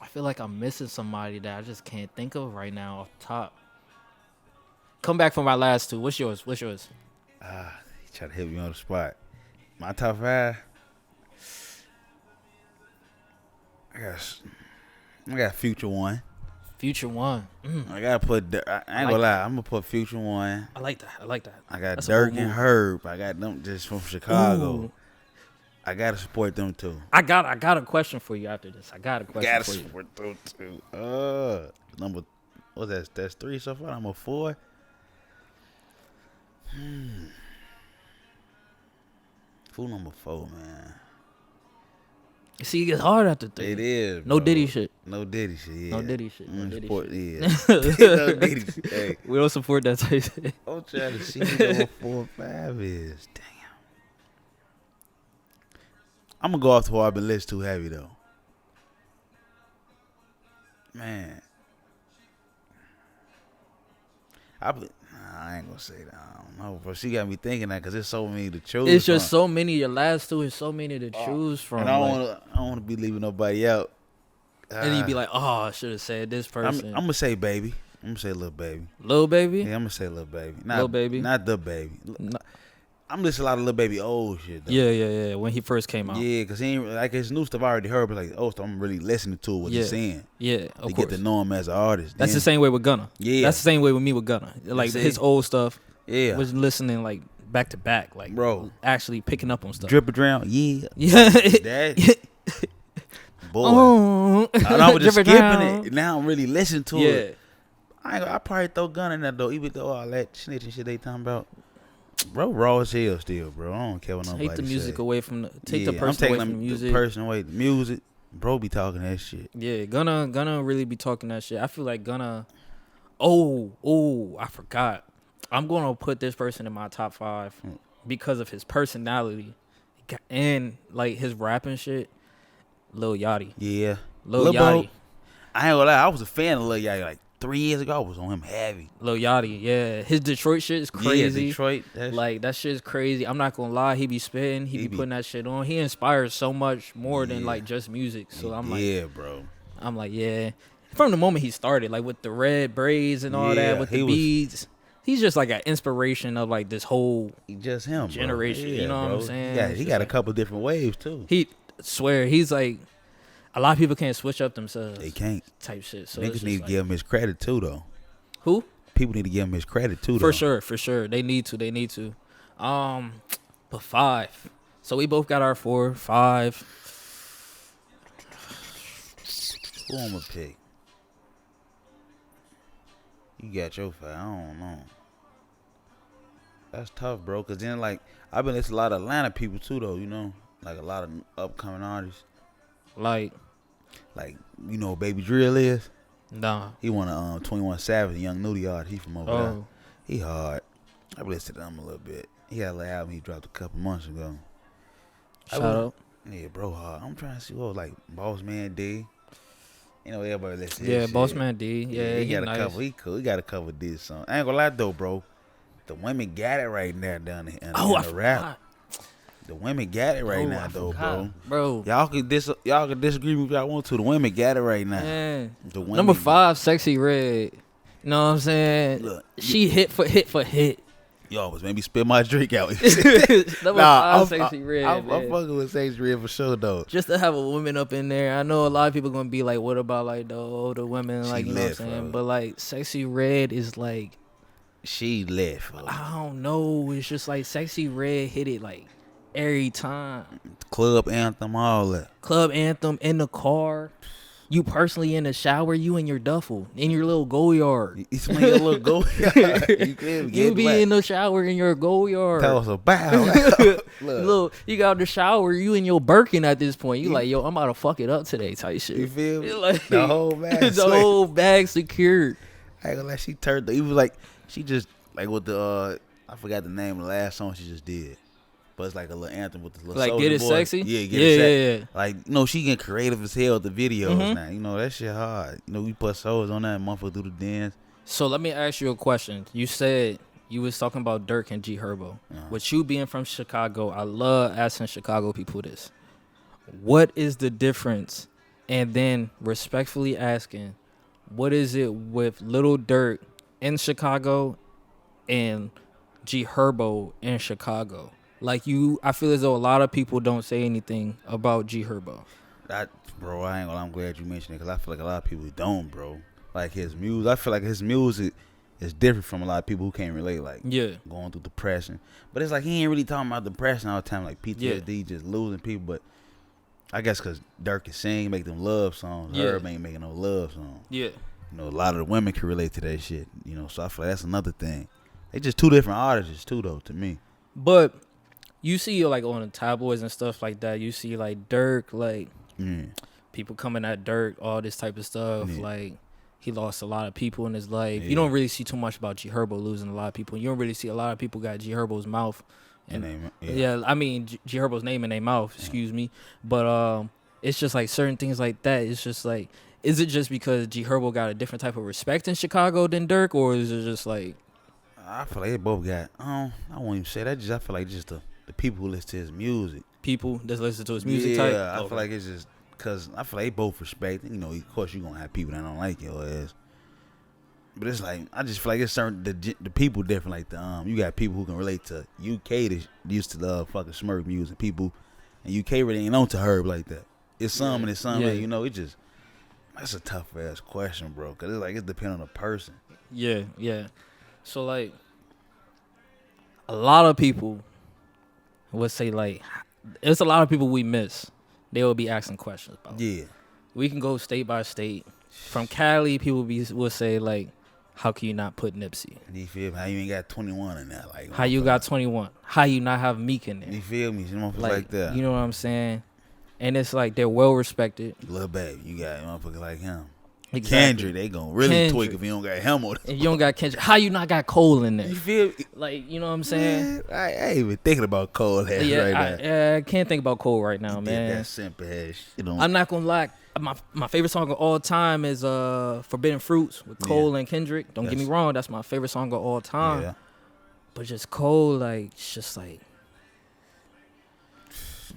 feel like I'm missing somebody that I just can't think of right now off top. Come back for my last 2. What's yours? You try to hit me on the spot. My top 5. I got Future 1. Future 1. I gotta put. I ain't gonna lie. I'm gonna put Future 1. I like that. I got Dirk and Herb. I got them just from Chicago. Ooh. I gotta support them too. I got a question for you after this. Gotta support them too. Number, what's that? That's 3 so far. Number 4. Who number 4, man? See, it gets hard after 3. It is. No bro. Diddy shit. No Diddy shit. Yeah. No Diddy shit. No Diddy support, shit. Yeah. No Diddy shit. Hey. We don't support that type shit. I'm trying to see what number 4 or 5 is. Damn. I'm gonna go off to what I've been listening to heavy though. Man. I ain't gonna say that. I don't know, but she got me thinking that because there's so many to choose. It's just so many. Your last 2 is so many to choose from. And I don't want to be leaving nobody out. And you be like, oh, I should have said this person. I'm gonna say baby. I'm gonna say Lil Baby. Lil Baby? Yeah, I'm gonna say Lil Baby. Lil Baby? Not the baby. I'm listening to a lot of Lil Baby old shit though. Yeah. When he first came out. Yeah, because he ain't like his new stuff I already heard, but like so I'm really listening to what he's saying. Yeah, of course. Get to know him as an artist. That's the same way with Gunna. Yeah. That's the same way with me with Gunna. Like his old stuff. Yeah. Was listening like back to back, like bro, actually picking up on stuff. Drip or drown, yeah. That boy. Oh. I was just skipping it. Now I'm really listening to it. Yeah. I probably throw Gunna in that though, even though all that snitching shit they talking about. Bro, raw as hell still, bro. I don't care what nobody Take the music say. away from the person away from the music. The person away the music. Bro be talking that shit. Yeah, Gunna really be talking that shit. I feel like Gunna. Oh, I forgot. I'm gonna put this person in my top 5 because of his personality and like his rapping shit. Lil Yachty. Yeah. Lil Yachty. I ain't gonna lie, I was a fan of Lil Yachty like 3 years ago. I was on him heavy. Lil Yachty, yeah. His Detroit shit is crazy. Yeah, Detroit. Like, that shit is crazy. I'm not gonna lie. He be spitting. He be putting that shit on. He inspires so much more than, like, just music. So I'm like... Yeah, bro. I'm like, yeah. From the moment he started, like, with the red braids and all that, with the beads... He's just like an inspiration of like this whole just him generation. Yeah, you know bro. what I'm saying? Yeah, he got a couple different waves too. He swear he's like a lot of people can't switch up themselves. They can't type shit. So niggas need to give him his credit too though. Who? People need to give him his credit too. For sure. They need to. But 5. So we both got our 4, 5. Who I'm gonna pick? You got your 5. I don't know. That's tough, bro. Cause then, like, I've been listening to a lot of Atlanta people too, though. You know, like a lot of upcoming artists. Like you know, Baby Drill is. Nah. He won a 21 Savage, Young Nudie artist. He from over there. He hard. I've listened to him a little bit. He had a little album he dropped a couple months ago. Shout out. Yeah, bro, hard. I'm trying to see what was like Boss Man D. You know, everybody listen to his shit. Boss Man D. Yeah, he got nice. a couple. He cool. He got a couple of these songs. I ain't gonna lie though, bro. The women got it right now down in the rap. The women got it right now though, bro. Y'all can disagree with y'all want to. The women got it right now. Man. The women. Number 5, Sexy Red. You know what I'm saying? Look, she hit for hit. Y'all was maybe spit my drink out. Number 5, Sexy Red. I'm fucking with Sexy Red for sure though. Just to have a woman up in there. I know a lot of people gonna be like, what about like the older women? Like, you know what I'm saying? But like Sexy Red is like she lit. I don't know. It's just like Sexy Red hit it like Every time. Club anthem, all that. Club anthem in the car. You personally in the shower, you in your duffel, in your little go yard. You in your little go yard. You be in the shower in your go yard. That was a bow. Look, you got out the shower, you in your Birkin at this point. You like, yo, I'm about to fuck it up today type shit. You feel me? Like, the whole bag. The whole bag secured. I ain't gonna lie, she turned. It was like, she just, like with the, I forgot the name of the last song she just did. But it's like a little anthem with the little like Get It boy. Sexy? Yeah, Get It Sexy. Yeah. Like, you know, she getting creative as hell with the videos now. You know, that shit hard. You know, we put souls on that motherfucker through the dance. So let me ask you a question. You said you was talking about Dirk and G Herbo. With you being from Chicago, I love asking Chicago people this. What is the difference? And then respectfully asking, what is it with Lil Durk in Chicago and G Herbo in Chicago? Like I feel as though a lot of people don't say anything about G Herbo. Bro, I ain't gonna. I'm glad you mentioned it because I feel like a lot of people don't, bro. Like his music, I feel like his music is different from a lot of people who can't relate. Like going through depression, but it's like he ain't really talking about depression all the time. Like PTSD, just losing people. But I guess because Dirk can sing, make them love songs. Herb ain't making no love songs. Yeah, you know, a lot of the women can relate to that shit. You know, so I feel like that's another thing. They just two different artists too, though, to me. But you see, like on the tabloids and stuff like that, you see like Dirk, like people coming at Dirk, all this type of stuff. Like he lost a lot of people in his life. You don't really see too much about G Herbo losing a lot of people. You don't really see a lot of people got G Herbo's mouth. And I mean G Herbo's name in their mouth. Excuse me, but it's just like certain things like that. It's just like, is it just because G Herbo got a different type of respect in Chicago than Dirk, or is it just like? I feel like they both got. I won't even say that. I feel like just the people who listen to his music. People that listen to his music type? Yeah, I feel like it's just because I feel like they both respect. You know, of course, you're going to have people that don't like your ass. But it's like, I just feel like it's certain, the people different. Like, you got people who can relate to UK that used to love fucking Smurf music. People in UK really ain't on to Herb like that. It's some and it's some. Yeah. You know, it just, that's a tough ass question, bro. Because it's like, it depends on the person. Yeah, yeah. So, like, a lot of people would say, like, it's a lot of people we miss. They will be asking questions about. Yeah. We can go state by state. From Cali, people will say, like, how can you not put Nipsey? You feel me? How you ain't got 21 in that? Like, how you got 21? How you not have Meek in there? You feel me? Like that. You know what I'm saying? And it's like they're well respected. Lil Baby, you got motherfuckers like him. Exactly. Kendrick, they gonna really tweak if you don't got him on. If you don't got Kendrick, how you not got Cole in there? You feel me? Like, you know what I'm saying? Man, I ain't even thinking about Cole right now. I can't think about Cole right now, man. That simple ass shit. I'm not gonna lie. My favorite song of all time is Forbidden Fruits with Cole and Kendrick. Don't get me wrong, that's my favorite song of all time. Yeah. But just Cole, like, it's just like,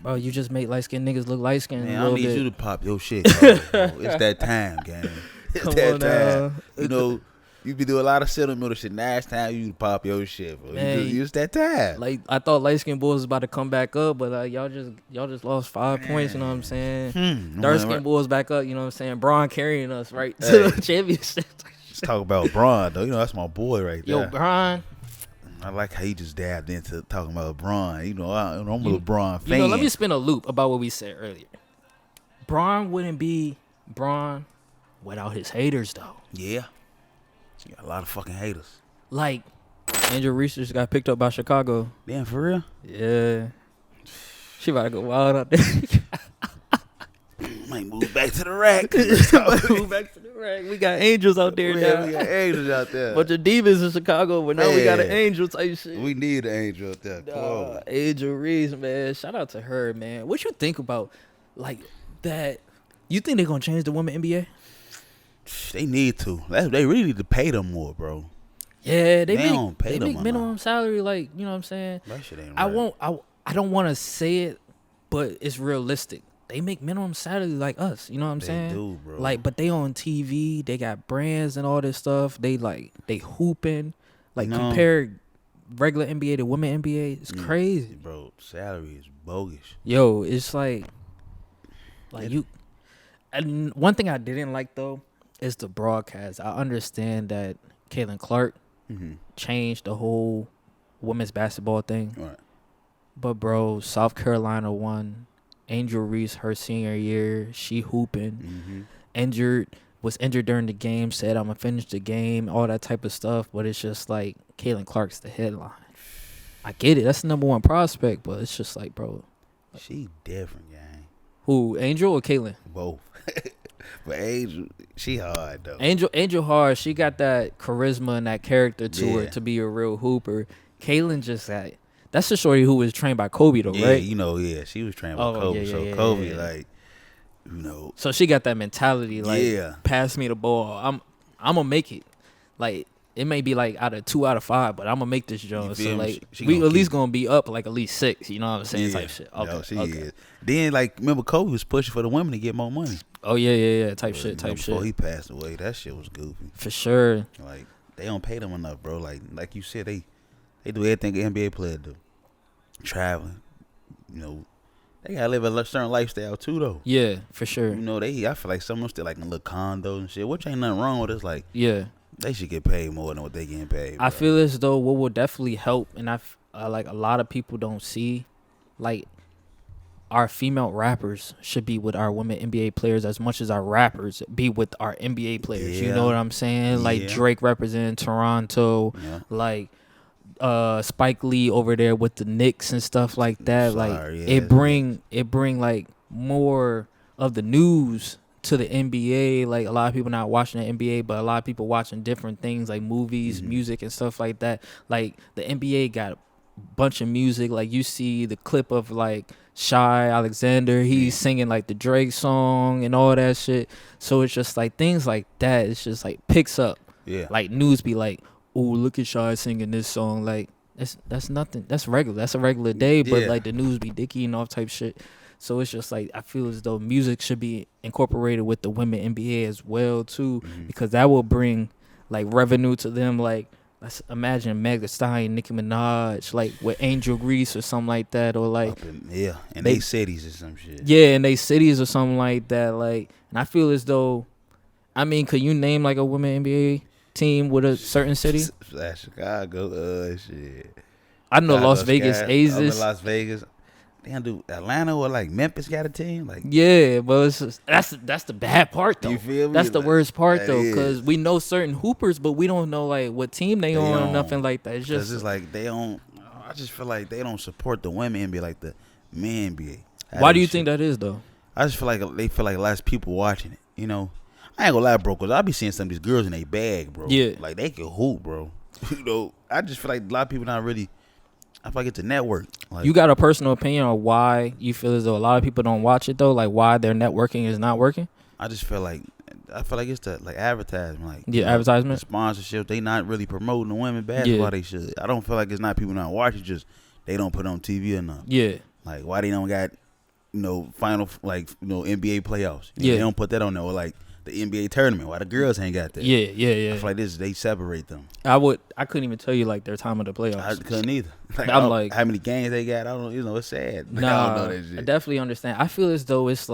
bro, you just make light-skinned niggas look light-skinned. Man, I need you to pop your shit, bro. It's that time, gang. It's that time. You know, you be doing a lot of sentimental shit. Now it's time you to pop your shit, bro. It's that time. Like, I thought light-skinned boys was about to come back up, but y'all just lost 5 points, you know what I'm saying? Dark-skinned boys back up, you know what I'm saying? Braun carrying us right to the championship. Let's talk about Braun, though. You know, that's my boy right there. Yo, Braun. I like how he just dabbed into talking about LeBron. You know, I'm a LeBron fan. You know, let me spin a loop about what we said earlier. Braun wouldn't be Braun without his haters, though. Yeah. You got a lot of fucking haters. Like, Angel Reese just got picked up by Chicago. Damn, for real? Yeah. She about to go wild out there. Might move back to the rack. Move back to the rack. We got angels out there now. We got angels out there. Bunch of demons in Chicago, but now we got an angel type shit. We need an angel out there. Angel Reese, man. Shout out to her, man. What you think about, like, that? You think they're going to change the women NBA? They need to. They really need to pay them more, bro. Yeah, they don't pay them make minimum salary, like, you know what I'm saying? That shit ain't right. I don't want to say it, but it's realistic. They make minimum salary like us, you know what I'm saying? They do, bro. Like, but they on TV, they got brands and all this stuff. They hooping. Like, compare regular NBA to women NBA, it's crazy. Bro, salary is bogus. Yo, it's like you. And one thing I didn't like, though, is the broadcast. I understand that Caitlin Clark changed the whole women's basketball thing. Right. But bro, South Carolina won. Angel Reese, her senior year, she hooping, was injured during the game. Said I'm gonna finish the game, all that type of stuff. But it's just like Caitlin Clark's the headline. I get it. That's the number one prospect, but it's just like, bro, she different, gang. Who, Angel or Caitlin? Both. But Angel, she hard though. Angel hard. She got that charisma and that character to her to be a real hooper. Caitlin just that's the shorty who was trained by Kobe though, right? She was trained by Kobe. Kobe, like, So she got that mentality, like, pass me the ball. I'm gonna make it. Like, it may be like out of 5, but I'm gonna make this joint. So like, we at least gonna be up like at least 6. You know what I'm saying? Type shit. Okay, she is. Then like, remember Kobe was pushing for the women to get more money. Oh yeah. Type shit. Before he passed away, that shit was goofy. For sure. Like, they don't pay them enough, bro. Like you said, they do everything an NBA player do. Traveling, they gotta live a certain lifestyle too, though. Yeah, for sure. I feel like some of them still like in little condos and shit, which ain't nothing wrong with it. It's like, they should get paid more than what they getting paid. Bro. I feel as though what will definitely help, and like a lot of people don't see, like, our female rappers should be with our women NBA players as much as our rappers be with our NBA players. You know what I'm saying? Like Drake representing Toronto, like Spike Lee over there with the Knicks and stuff like that. It bring like more of the news to the NBA. Like, a lot of people not watching the NBA, but a lot of people watching different things like movies, music, and stuff like that. Like, the NBA got a bunch of music. Like, you see the clip of like Shy Alexander, he's singing like the Drake song and all that shit. So it's just like things like that. It's just like picks up. Like, news be like, oh, look at Shy singing this song. Like, that's nothing. That's regular. That's a regular day. But like, the news be dicking off type shit. So it's just like, I feel as though music should be incorporated with the women NBA as well too, because that will bring like revenue to them. Like, let's imagine Meg Thee Stallion, Nicki Minaj, like with Angel Reese or something like that, or like in they cities or some shit. Yeah, in they cities or something like that. Like, and I feel as though, I mean, could you name like a women NBA team with a certain city? Chicago, shit. I know Las Vegas Aces. Las Vegas. Damn, do Atlanta or like Memphis got a team? Like, yeah, but it's just, that's the bad part though. You feel me? That's the worst part though, because we know certain hoopers, but we don't know like what team they on or nothing like that. It's just like they don't. I just feel like they don't support the women NBA like the men NBA. Why do you think that is though? I just feel like they feel like less people watching it. I ain't gonna lie, bro, because I be seeing some of these girls in their bag, bro. Yeah, like they can hoop, bro. I just feel like a lot of people not really. I feel like it's a network. Like, you got a personal opinion on why you feel as though a lot of people don't watch it though? Like, why their networking is not working? I just feel like it's the like advertisement, like advertisement, sponsorship. They not really promoting the women basketball. They should. I don't feel like it's not people not watching. Just they don't put it on TV enough. Yeah, like why they don't got final NBA playoffs. They don't put that on there, or like the NBA tournament. Why the girls ain't got that? Yeah. I feel like they separate them. I couldn't even tell you like their time of the playoffs. I couldn't either. Like, I'm like, how many games they got? I don't. It's sad. Like, nah, I don't know that shit. I definitely understand. I feel as though it's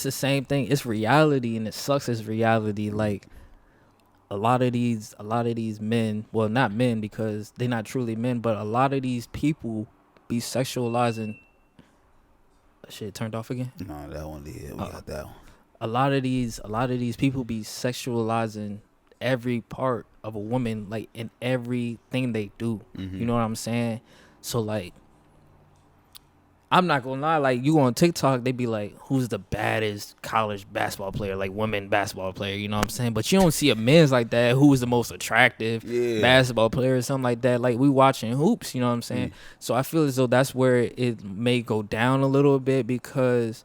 the same thing. It's reality, and it sucks as reality. Like, a lot of these men, well, not men because they're not truly men, but a lot of these people be sexualizing. Shit turned off again? No, that one did. We got that one. A lot of these people be sexualizing every part of a woman, like in everything they do. You know what I'm saying? So like, I'm not gonna lie, like, you go on TikTok, they be like, who's the baddest college basketball player, like women basketball player, you know what I'm saying? But you don't see a men's like that, who is the most attractive basketball player or something like that. Like, we watching hoops, you know what I'm saying? So I feel as though that's where it may go down a little bit, because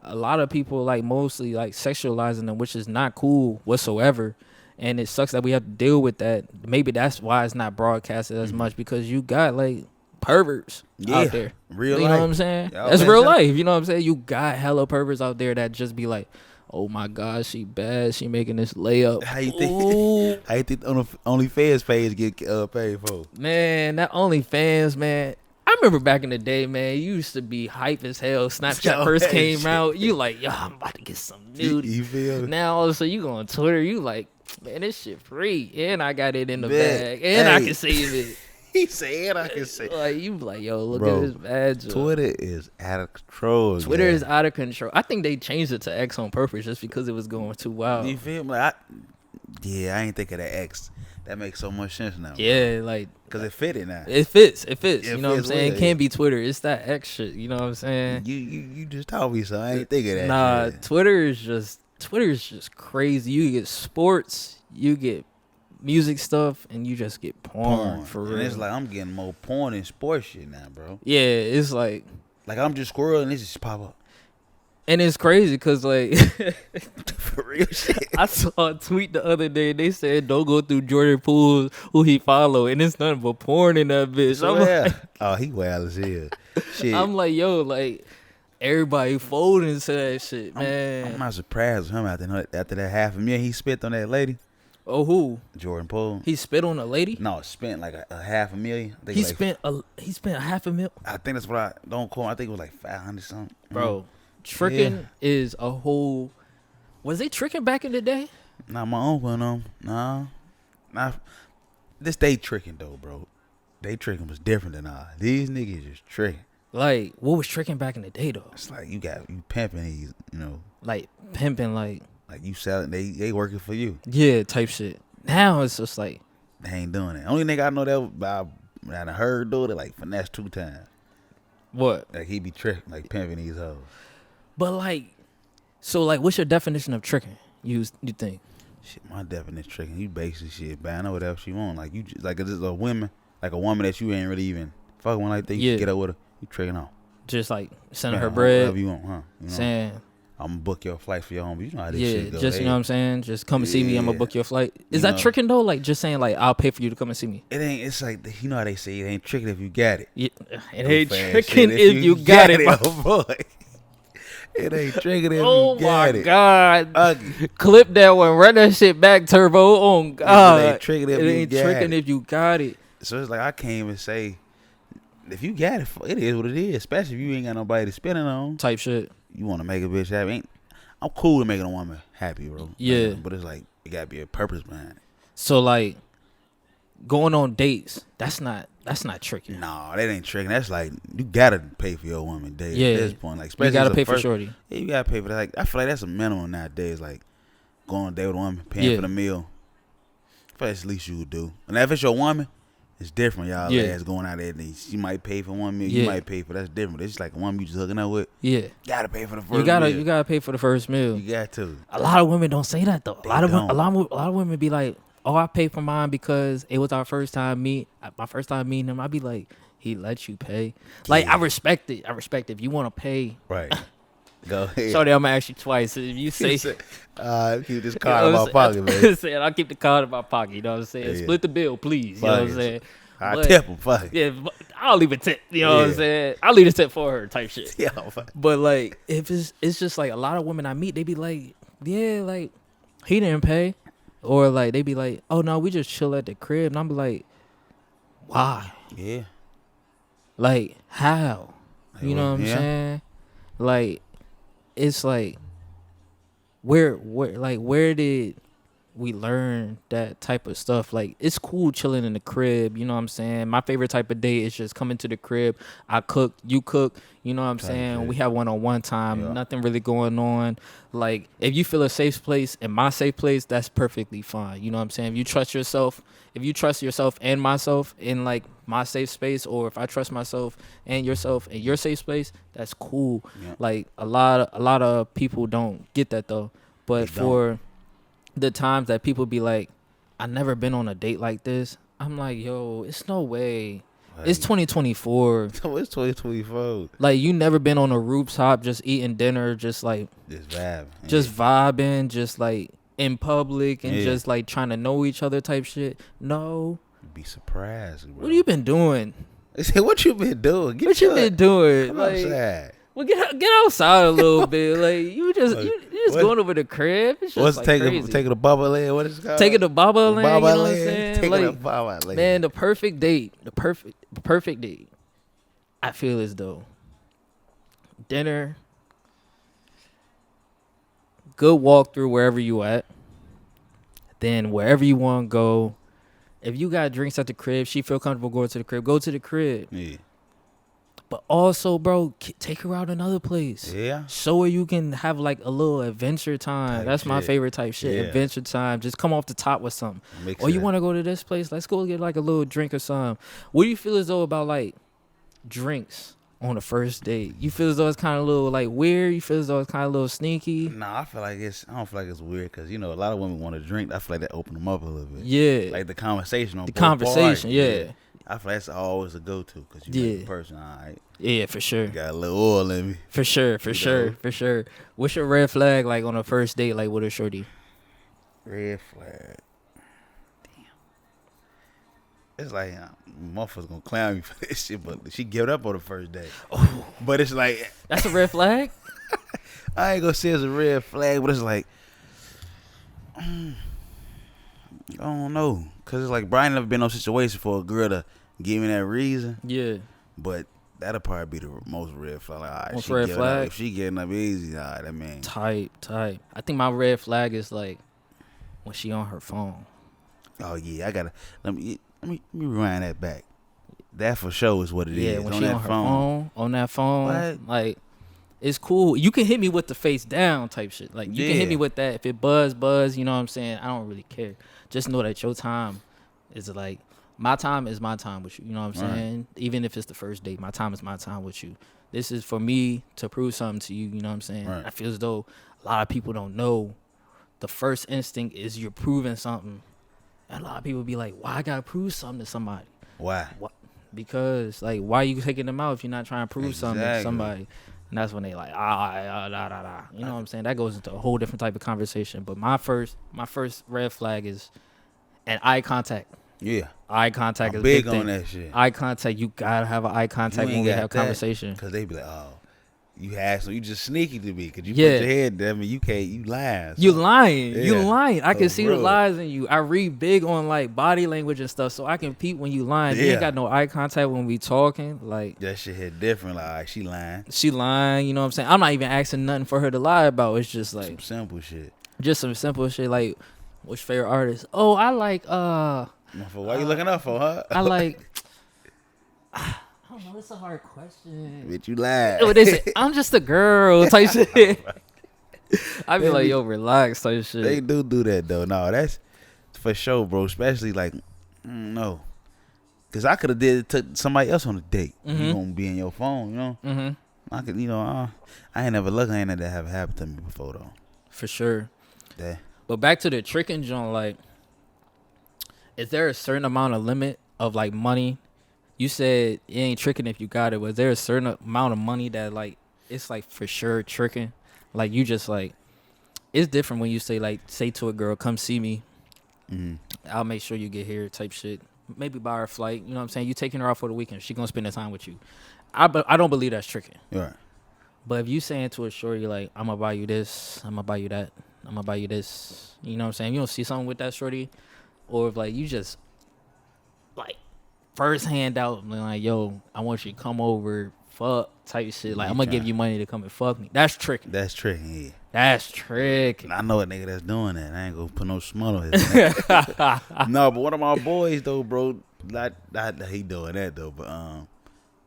a lot of people like mostly like sexualizing them, which is not cool whatsoever. And it sucks that we have to deal with that. Maybe that's why it's not broadcasted as much, because you got like perverts out there. Real life. You know what I'm saying? That's real life. You know what I'm saying? You got hella perverts out there that just be like, oh my God, she bad. She making this layup. How you think on the OnlyFans page get paid for? Man, that OnlyFans, man. I remember back in the day, man, you used to be hype as hell. Snapchat first came out. You like, yo, I'm about to get some nude. You feel? Now all of a sudden you go on Twitter, you like, man, this shit free. And I got it in the bag. And I can save it. He said I can say. Like you like, yo, look Bro, at this badge. Twitter is out of control. Twitter is out of control. I think they changed it to X on purpose just because it was going too wild. You feel me? Like, I ain't think of that X. That makes so much sense now. Yeah, bro. Like because it fit now. It fits. You know what I'm saying? Weird. It can't be Twitter. It's that X shit. You know what I'm saying? You just told me so. I ain't think of that. Nah, shit. Twitter is just crazy. You get sports, you get music stuff, and you just get porn. For real. And it's like I'm getting more porn than sports shit now, bro. Yeah, it's like I'm just scrolling and it just pop up. And it's crazy because, like, for real shit. I saw a tweet the other day. They said, don't go through Jordan Poole, who he follow. And it's nothing but porn in that bitch. So, like, oh, he wild as hell. Shit. I'm like, yo, like, everybody folding to that shit, man. I'm not surprised with him after that $500,000 he spent on that lady. Oh, who? Jordan Poole. He spit on a lady? No, spent like a $500,000. He spent $500,000. I think that's what I don't quote. I think it was like 500 something. Bro. Tricking is a whole. Was they tricking back in the day? Not my own one, no. Not this. They tricking though, bro. They tricking was different than ours. These niggas just tricking. Like, what was tricking back in the day though? It's like you pimping these, like pimping, like you selling. They working for you. Yeah, type shit. Now it's just like they ain't doing it. Only nigga I know that I heard do it like finesse 2 times. What? Like he be tricking, like pimping these hoes. But like, so like, what's your definition of tricking? You think? Shit, my definition of tricking, you basically shit buying her whatever she want. Like you just like it's a woman, like a woman that you ain't really even fucking with like that. You get up with her, you tricking on. Just like sending her bread. Whatever you want, huh? Saying I'm gonna book your flight for your home. You know how this shit go. Just you know what I'm saying. Just come and see me. I'm gonna book your flight. Is that tricking though? Like just saying like I'll pay for you to come and see me. It ain't. It's like you know how they say it ain't tricking if you got it. It ain't tricking if you got it, boy. It ain't tricking if you got it. Oh my God! Clip that one. Run that shit back, Turbo. Oh God! It ain't tricking if you got it. So it's like I can't even say if you got it. It is what it is. Especially if you ain't got nobody to spend it on. Type shit. You want to make a bitch happy. I'm cool to making a woman happy, bro. Yeah. But it's like, it got to be a purpose behind it. So, like, going on dates, that's not tricking. No, that ain't tricking. That's like, you got to pay for your woman dates at this point. Like, you got to pay for shorty. Yeah, you got to pay for that. Like, I feel like that's a minimum nowadays. Like, going on a date with a woman, paying for the meal. I feel like that's the least you would do. And if it's your woman, it's different, y'all. Ass going out there, and she might pay for one meal, you might pay for. That's different. It's just like a woman you just hooking up with. Yeah, you gotta pay for the first. meal. You gotta pay for the first meal. You got to. A lot of women don't say that though. A lot of women be like, "Oh, I paid for mine because it was our first time my first time meeting him." I'd be like, "He let you pay." Like I respect it. If you want to pay, right. Go ahead. Sorry, I'm gonna ask you twice. If you say, keep this card in my pocket, man. I'll keep the card in my pocket. You know what I'm saying? Yeah. Split the bill, please. You know what I'm saying? I tip him, fuck it. Yeah, I'll leave a tip. You know what I'm saying? I'll leave a tip for her, type shit. Yeah, but like, if it's just like a lot of women I meet, they be like, yeah, like he didn't pay, or like they be like, oh no, we just chill at the crib, and I'm like, why? Yeah. Like how? You know what I'm saying? Like. It's like where did we learn that type of stuff? Like it's cool chilling in the crib, you know what I'm saying? My favorite type of date is just coming to the crib. I cook, you cook, you know what I'm saying? We have one-on-one time, nothing really going on. Like if you feel a safe place in my safe place, that's perfectly fine. You know what I'm saying? If you trust yourself and myself in like my safe space, or if I trust myself and yourself in your safe space, that's cool. Yeah. Like a lot of people don't get that though. But for the times that people be like, I never been on a date like this, I'm like, yo, it's no way. Like, it's 2024. It's 2024. Like you never been on a rooftop just eating dinner, just like vibing, just like in public and just like trying to know each other type shit. No. You'd be surprised, bro. What you been doing? They say, what you been doing? What you been doing? Come like, outside. Well, get outside a little bit. Like you just going over the crib. It's just like taking a bubble land? What is it called? Taking a bubble land. You know what I'm saying? Taking like, a bubble land. Man, the perfect date. The perfect date. I feel as though dinner, good walk through wherever you at. Then wherever you want to go, If you got drinks at the crib, she feel comfortable going to the crib, go to the crib. Yeah. But also, bro, take her out another place. Yeah. So where you can have like a little adventure time. That's my favorite type shit. Yeah. Adventure time. Just come off the top with something. Or you want to go to this place? Let's go get like a little drink or something. What do you feel as though about like drinks on the first date? You feel as though it's kind of a little like weird? You feel as though it's kind of a little sneaky? Nah, I don't feel like it's weird because, you know, a lot of women want to drink. I feel like that open them up a little bit. Yeah. Like the conversation on the conversation, yeah. I feel like that's always a go-to because you're the person, all right? Yeah, for sure. You got a little oil in me. For sure. What's your red flag like on a first date, like with a shorty? Red flag. Damn. It's like, motherfuckers gonna clown me for this shit, but she give it up on the first day. Oh. But it's like... That's a red flag? I ain't gonna say it's a red flag, but it's like... I don't know. Because it's like, Brian never been in no situation for a girl to give me that reason. Yeah. But that'll probably be the most red flag. Like, all right, most red flag? If she getting up easy, all right, that mean. Tight. I think my red flag is like when she on her phone. Oh, yeah. I gotta... Let me rewind that back. That for sure is what it is. Yeah, when she on her phone. On that phone. What? Like... It's cool. You can hit me with the face down type shit. Like, you can hit me with that. If it buzz, you know what I'm saying? I don't really care. Just know that your time is like, my time is my time with you. You know what I'm saying? Even if it's the first date, my time is my time with you. This is for me to prove something to you. You know what I'm saying? Right. I feel as though a lot of people don't know the first instinct is you're proving something. And a lot of people be like, why I got to prove something to somebody? Why? Because, like, why are you taking them out if you're not trying to prove something to somebody? And that's when they like, You know what I'm saying? That goes into a whole different type of conversation. But my first red flag is eye contact. Yeah. Eye contact is big big on that shit. Eye contact, you gotta have an eye contact when we have conversation. Because they be like, oh, you had some, you just sneaky to me. Because you put your head there, I mean, you lying. So. You lying. I can see the lies in you. I read big on like body language and stuff, so I can peep when you lying. You ain't got no eye contact when we talking. Like that shit hit different. Like, she lying. You know what I'm saying? I'm not even asking nothing for her to lie about. It's just like some simple shit. Just some simple shit like, what's your favorite artist? Oh, I like why you looking up for, huh? I like I don't know, it's a hard question. Bitch, you lie. What is it? I'm just a girl type shit. I be like, yo, relax type shit. They do that though. No, that's for sure, bro. Especially like, no, because I could have did it to somebody else on a date. Mm-hmm. You gonna be in your phone, you know? Mm-hmm. I could, you know, I ain't never looked at that have happened to me before though. For sure. Yeah. But back to the tricking joint, like, is there a certain amount of limit of like money? You said it ain't tricking if you got it. Was there a certain amount of money that like it's like for sure tricking? Like you just like, it's different when you say to a girl, come see me. Mm-hmm. I'll make sure you get here type shit. Maybe buy her a flight. You know what I'm saying? You taking her out for the weekend. She gonna spend the time with you. I don't believe that's tricking. Right. But if you saying to a shorty like, I'm gonna buy you this, I'm gonna buy you that, I'm gonna buy you this. You know what I'm saying? You don't see something with that shorty, or if like you just like first hand out like, yo, I want you to come over, fuck type shit. Like I'm gonna give you money to come and fuck me. That's tricking. That's tricking. Yeah. That's tricking. I know a nigga that's doing that. I ain't gonna put no smut on his neck. No, but one of my boys though, bro, not he doing that though, but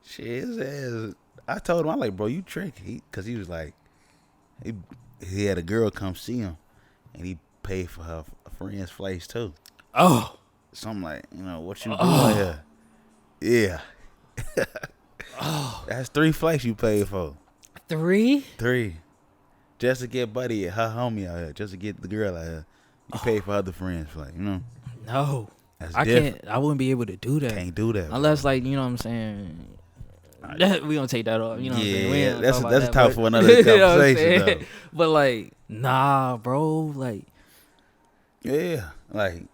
shit, his ass. I told him, I'm like, bro, you tricky, because he was like, he had a girl come see him, and he paid for her friend's flights too. Oh. So I'm like, you know, what you doing here? Yeah. Oh. That's 3 flights you paid for. 3? 3. Just to get buddy, her homie out here, just to get the girl out here. You paid for other friends' flight, you know? No. That's I different. can't, I wouldn't be able to do that. Can't do that. Unless, bro. Like, you know what I'm saying? We gonna take that off, you know what I'm saying? Yeah, that's a topic for another conversation, you know But like, nah, bro, like, yeah, like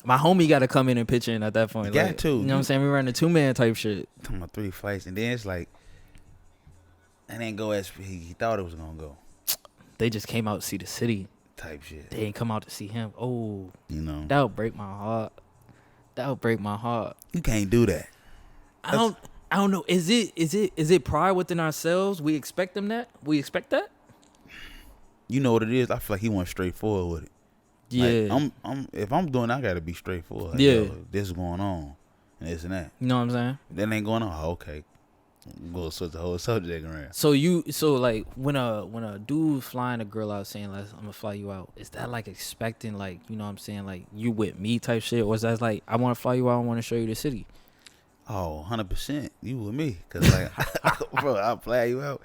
my homie got to come in and pitch in at that point. You like, got to. You know what I'm saying? We running 2-man type shit. Talking about 3 flights, and then it's like, it didn't go as he thought it was gonna go. They just came out to see the city. Type shit. They ain't come out to see him. Oh, you know, that would break my heart. That would break my heart. You can't do that. I don't know. Is it pride within ourselves? We expect them that? We expect that? You know what it is? I feel like he went straight forward with it. Yeah. Like, if I'm doing, I gotta be straightforward. Like, Yeah. yo, this is going on, and this and that. You know what I'm saying? That ain't going on. Oh, okay. We'll switch the whole subject around. So like when a dude's flying a girl out saying like I'm gonna fly you out, is that like expecting like, you know what I'm saying, like you with me type shit, or is that like I want to fly you out, I want to show you the city? Oh, 100%. You with me, cause like, bro, I'll fly you out.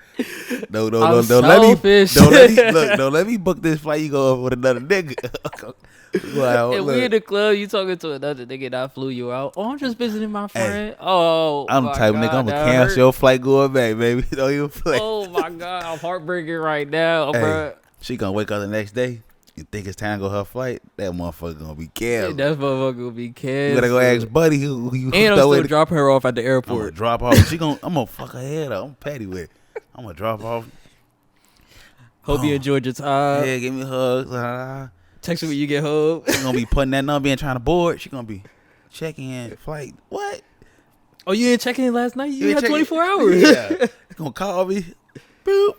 No, I'm don't let selfish. don't let me book this flight. You go with another nigga. Wow, If we in the club, you talking to another nigga and I flew you out. Oh, I'm just visiting my friend. Hey, oh, I'm the type of nigga. I'm gonna cancel your flight going back, baby. Don't even play. Oh my god, I'm heartbreaking right now, hey, bro. She gonna wake up the next day. You think it's time to go her flight? That motherfucker gonna be canceled. That motherfucker gonna be canceled. You gotta go ask Buddy who you. And I'm still dropping her off at the airport. I'm gonna drop off. I'm gonna fuck her head up. I'm petty with it. I'm gonna drop off. Hope you enjoyed your time. Yeah, give me hugs. Text me when you get home. She gonna be putting that number in, trying to board. She gonna be checking in flight. What? Oh, you didn't check in last night? You had 24 hours. Yeah. Gonna call me. Boop.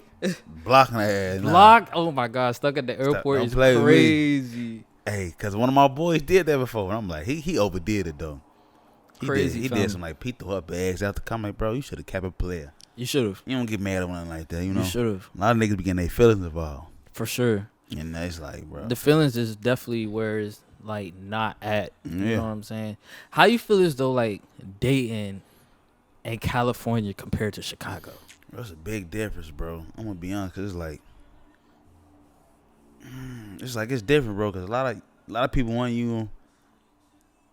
Blocking her ass. Block? Oh my god, stuck at the airport is crazy. Hey, cause one of my boys did that before, and I'm like, he overdid it though. He did some like Pete threw her bags out the car. I'm like, bro, you should have kept it player. You should have. You don't get mad at one like that, you know. You should have. A lot of niggas be getting their feelings involved. For sure. And that's like, bro. The feelings is definitely where it's like not at. You Yeah. know what I'm saying? How you feel as though like dating in California compared to Chicago? That's a big difference, bro. I'm gonna be honest, cause it's different, bro. Cause a lot of people want you.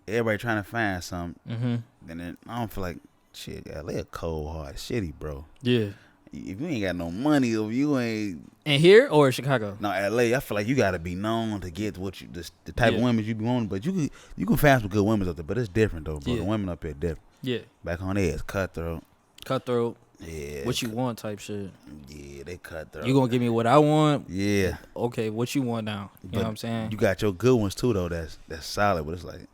Everybody trying to find something, and then I don't feel like shit. LA a cold hard city, bro. Yeah. If you ain't got no money, or you ain't in here or Chicago? No, LA. I feel like you gotta be known to get what you the type of women you be wanting. But you can find some good women up there. But it's different though, bro. The women up here different. Yeah. Back on there, it's cutthroat. Yeah. What you want type shit. Yeah, they cutthroat. You gonna give me what I want? Yeah. Okay, what you want now? You know what I'm saying? You got your good ones too though. That's solid. But it's like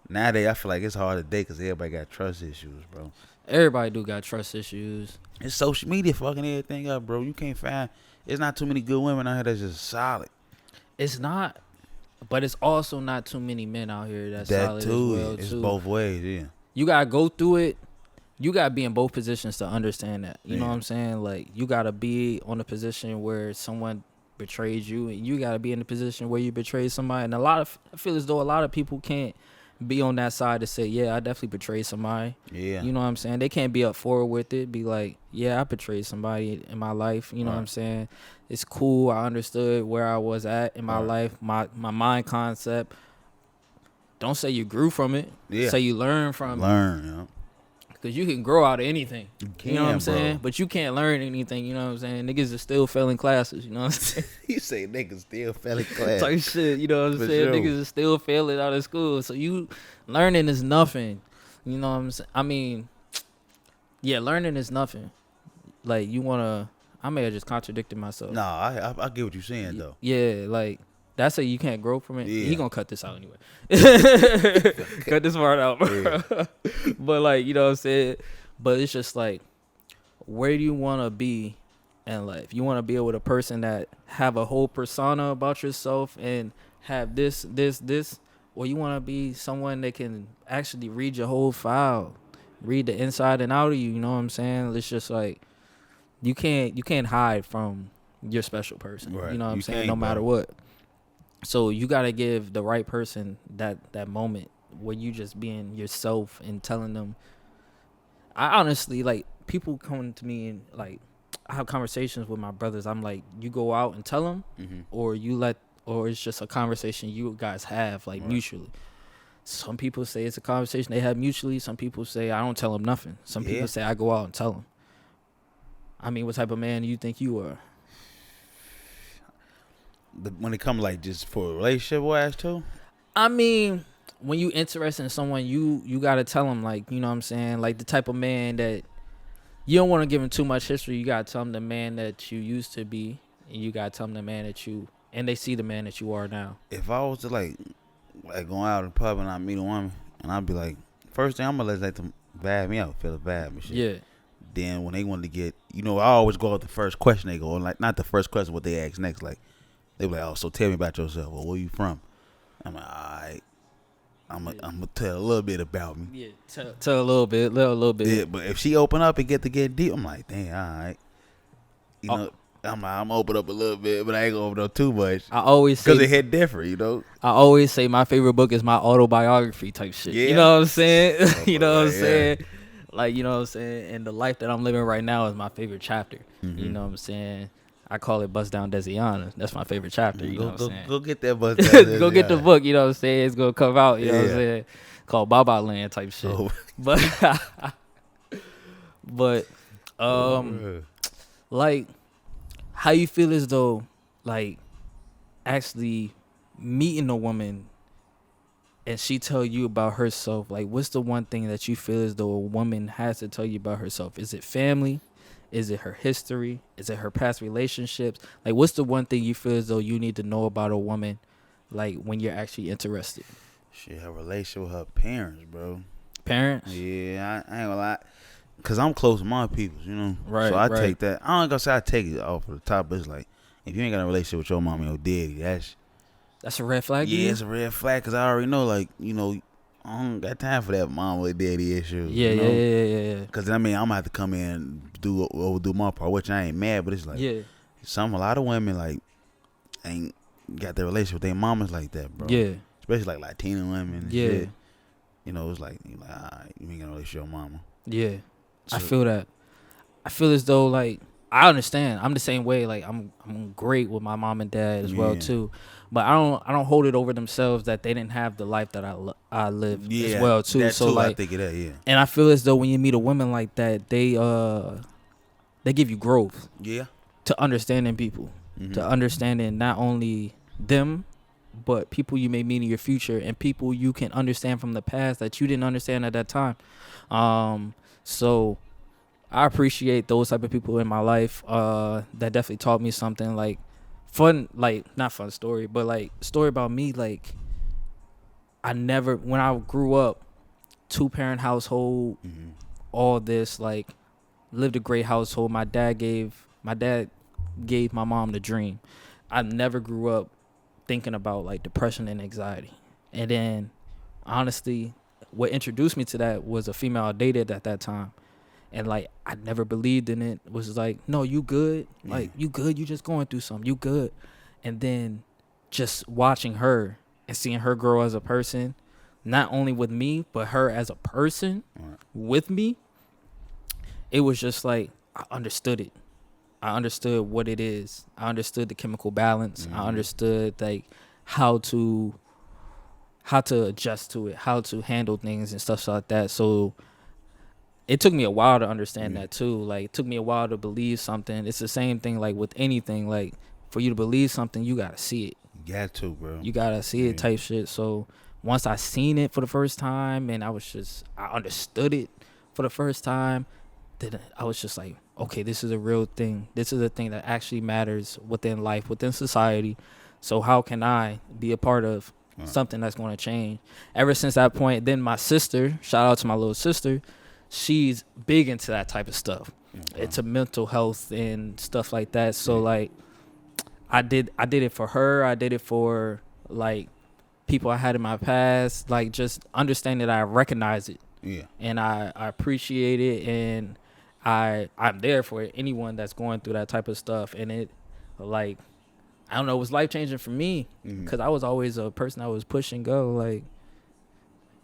nowadays I feel like it's hard to date because everybody got trust issues, bro. Everybody do got trust issues. It's social media fucking everything up, bro. You can't find. It's not too many good women out here that's just solid. It's not, but it's also not too many men out here that's that solid too. as well. It's too. both ways, yeah. You gotta go through it. You gotta be in both positions to understand that. You know what I'm saying? Like you gotta be on a position where someone betrayed you, and you gotta be in the position where you betrayed somebody. And I feel as though a lot of people can't be on that side to say, yeah, I definitely betrayed somebody. Yeah. You know what I'm saying? They can't be up forward with it. Be like, yeah, I betrayed somebody in my life. You know what I'm saying? It's cool. I understood where I was at in my life, my mind concept. Don't say you grew from it. Yeah. Say you learned from it. Yeah. Because you can grow out of anything. You know what I'm saying? Bro. But you can't learn anything. You know what I'm saying? Niggas are still failing classes. You know what I'm saying? You say niggas still failing classes. Type shit. You know what I'm saying? Sure. Niggas are still failing out of school. So you learning is nothing. You know what I'm saying? I mean, yeah, learning is nothing. Like you want to, I may have just contradicted myself. Nah, I get what you're saying though. Yeah, like that's a you can't grow from it. Yeah. He gonna cut this out anyway. Cut this part out, bro. Yeah. But like, you know what I'm saying? But it's just like, where do you want to be in life? You want to be with a person that have a whole persona about yourself and have this, or you want to be someone that can actually read your whole file, read the inside and out of you. You know what I'm saying? It's just like you can't hide from your special person. Right. You know what I'm saying? No matter what. So you gotta give the right person that moment where you just being yourself and telling them. I honestly, like, people come to me and like I have conversations with my brothers. I'm like, you go out and tell them, or it's just a conversation you guys have like mutually. Some people say it's a conversation they have mutually. Some people say I don't tell them nothing. Some people say I go out and tell them. I mean, what type of man do you think you are? When it comes like just for a relationship wise too? I mean, when you interested in someone, you got to tell them, like, you know what I'm saying? Like the type of man that you don't want to give him too much history. You got to tell him the man that you used to be, and you got to tell him the man that and they see the man that you are now. If I was to like going out in the pub and I meet a woman and I'd be like, first thing I'm going to let them vibe me out, feel the vibe and shit. Yeah. Then when they want to get, I always go out the first question they go, like not the first question, what they ask next, like, they be like, oh, so tell me about yourself. Well, where you from? I'm like, all right. I'm gonna tell a little bit about me. Yeah, tell a little bit. Yeah, but if she open up and get deep, I'm like, dang, all right. You know, I'm open up a little bit, but I ain't gonna open up too much. I always say, because it hit different, you know. I always say my favorite book is my autobiography type shit. Yeah. You know what I'm saying? You know what I'm saying? Like, you know what I'm saying? And the life that I'm living right now is my favorite chapter. Mm-hmm. You know what I'm saying? I call it Bust Down Desiana. That's my favorite chapter. You know what I'm saying? Go get that Bust Down Desiana. Go get the book. You know what I'm saying? It's gonna come out. You know what I'm saying? Called Baba Land type shit. Oh. But like, how you feel as though, like, actually meeting a woman and she tell you about herself, like, what's the one thing that you feel as though a woman has to tell you about herself? Is it family? Is it her history? Is it her past relationships? Like, what's the one thing you feel as though you need to know about a woman, like, when you're actually interested? Shit, her relationship with her parents, bro. Parents? Yeah, I ain't gonna lie. Because I'm close to my people, you know? Right, so I take that. I ain't gonna say I take it off of the top, but it's like, if you ain't got a relationship with your mom and your daddy, that's a red flag? Yeah, it's a red flag because I already know, like, you know, I don't got time for that mom or daddy issue. Yeah, you know? yeah. Because, I mean, I'm going to have to come in and do my part, which I ain't mad, but it's like, a lot of women, like, ain't got their relationship with their mamas like that, bro. Yeah. Especially, like, Latina women and shit. You know, it's like, all right, you ain't got no relationship with your mama. Yeah. So, I feel that. I feel as though, like, I understand. I'm the same way. Like, I'm great with my mom and dad as well too, but I don't hold it over themselves that they didn't have the life that I lived as well too. So like, I think of that, and I feel as though when you meet a woman like that, they give you growth. Yeah. To understanding people, to understanding not only them, but people you may meet in your future and people you can understand from the past that you didn't understand at that time. So I appreciate those type of people in my life that definitely taught me something, like fun, like not fun story, but like story about me. Like, when I grew up, 2-parent household, all this, like, lived a great household. My dad gave my mom the dream. I never grew up thinking about like depression and anxiety. And then honestly, what introduced me to that was a female I dated at that time. And, like, I never believed in it. It was like, no, you good. Like, you good. You just going through something. You good. And then just watching her and seeing her grow as a person, not only with me, but her as a person with me, it was just like, I understood it. I understood what it is. I understood the chemical balance. I understood, like, how to adjust to it, how to handle things and stuff like that. So it took me a while to understand that too. Like, it took me a while to believe something. It's the same thing, like, with anything. Like, for you to believe something, you gotta see it. You got to, bro. You gotta see it type shit. So once I seen it for the first time and I understood it for the first time, then I was just like, okay, this is a real thing. This is a thing that actually matters within life, within society. So how can I be a part of something that's going to change? Ever since that point, then my sister, shout out to my little sister, she's big into that type of stuff. It's a mental health and stuff like that. So like, I did it for her. I did it for like people I had in my past. Like, just understanding that I recognize it. Yeah. And I appreciate it, and I'm there for anyone that's going through that type of stuff. And it, like, I don't know, it was life changing for me because I was always a person that was push and go. Like,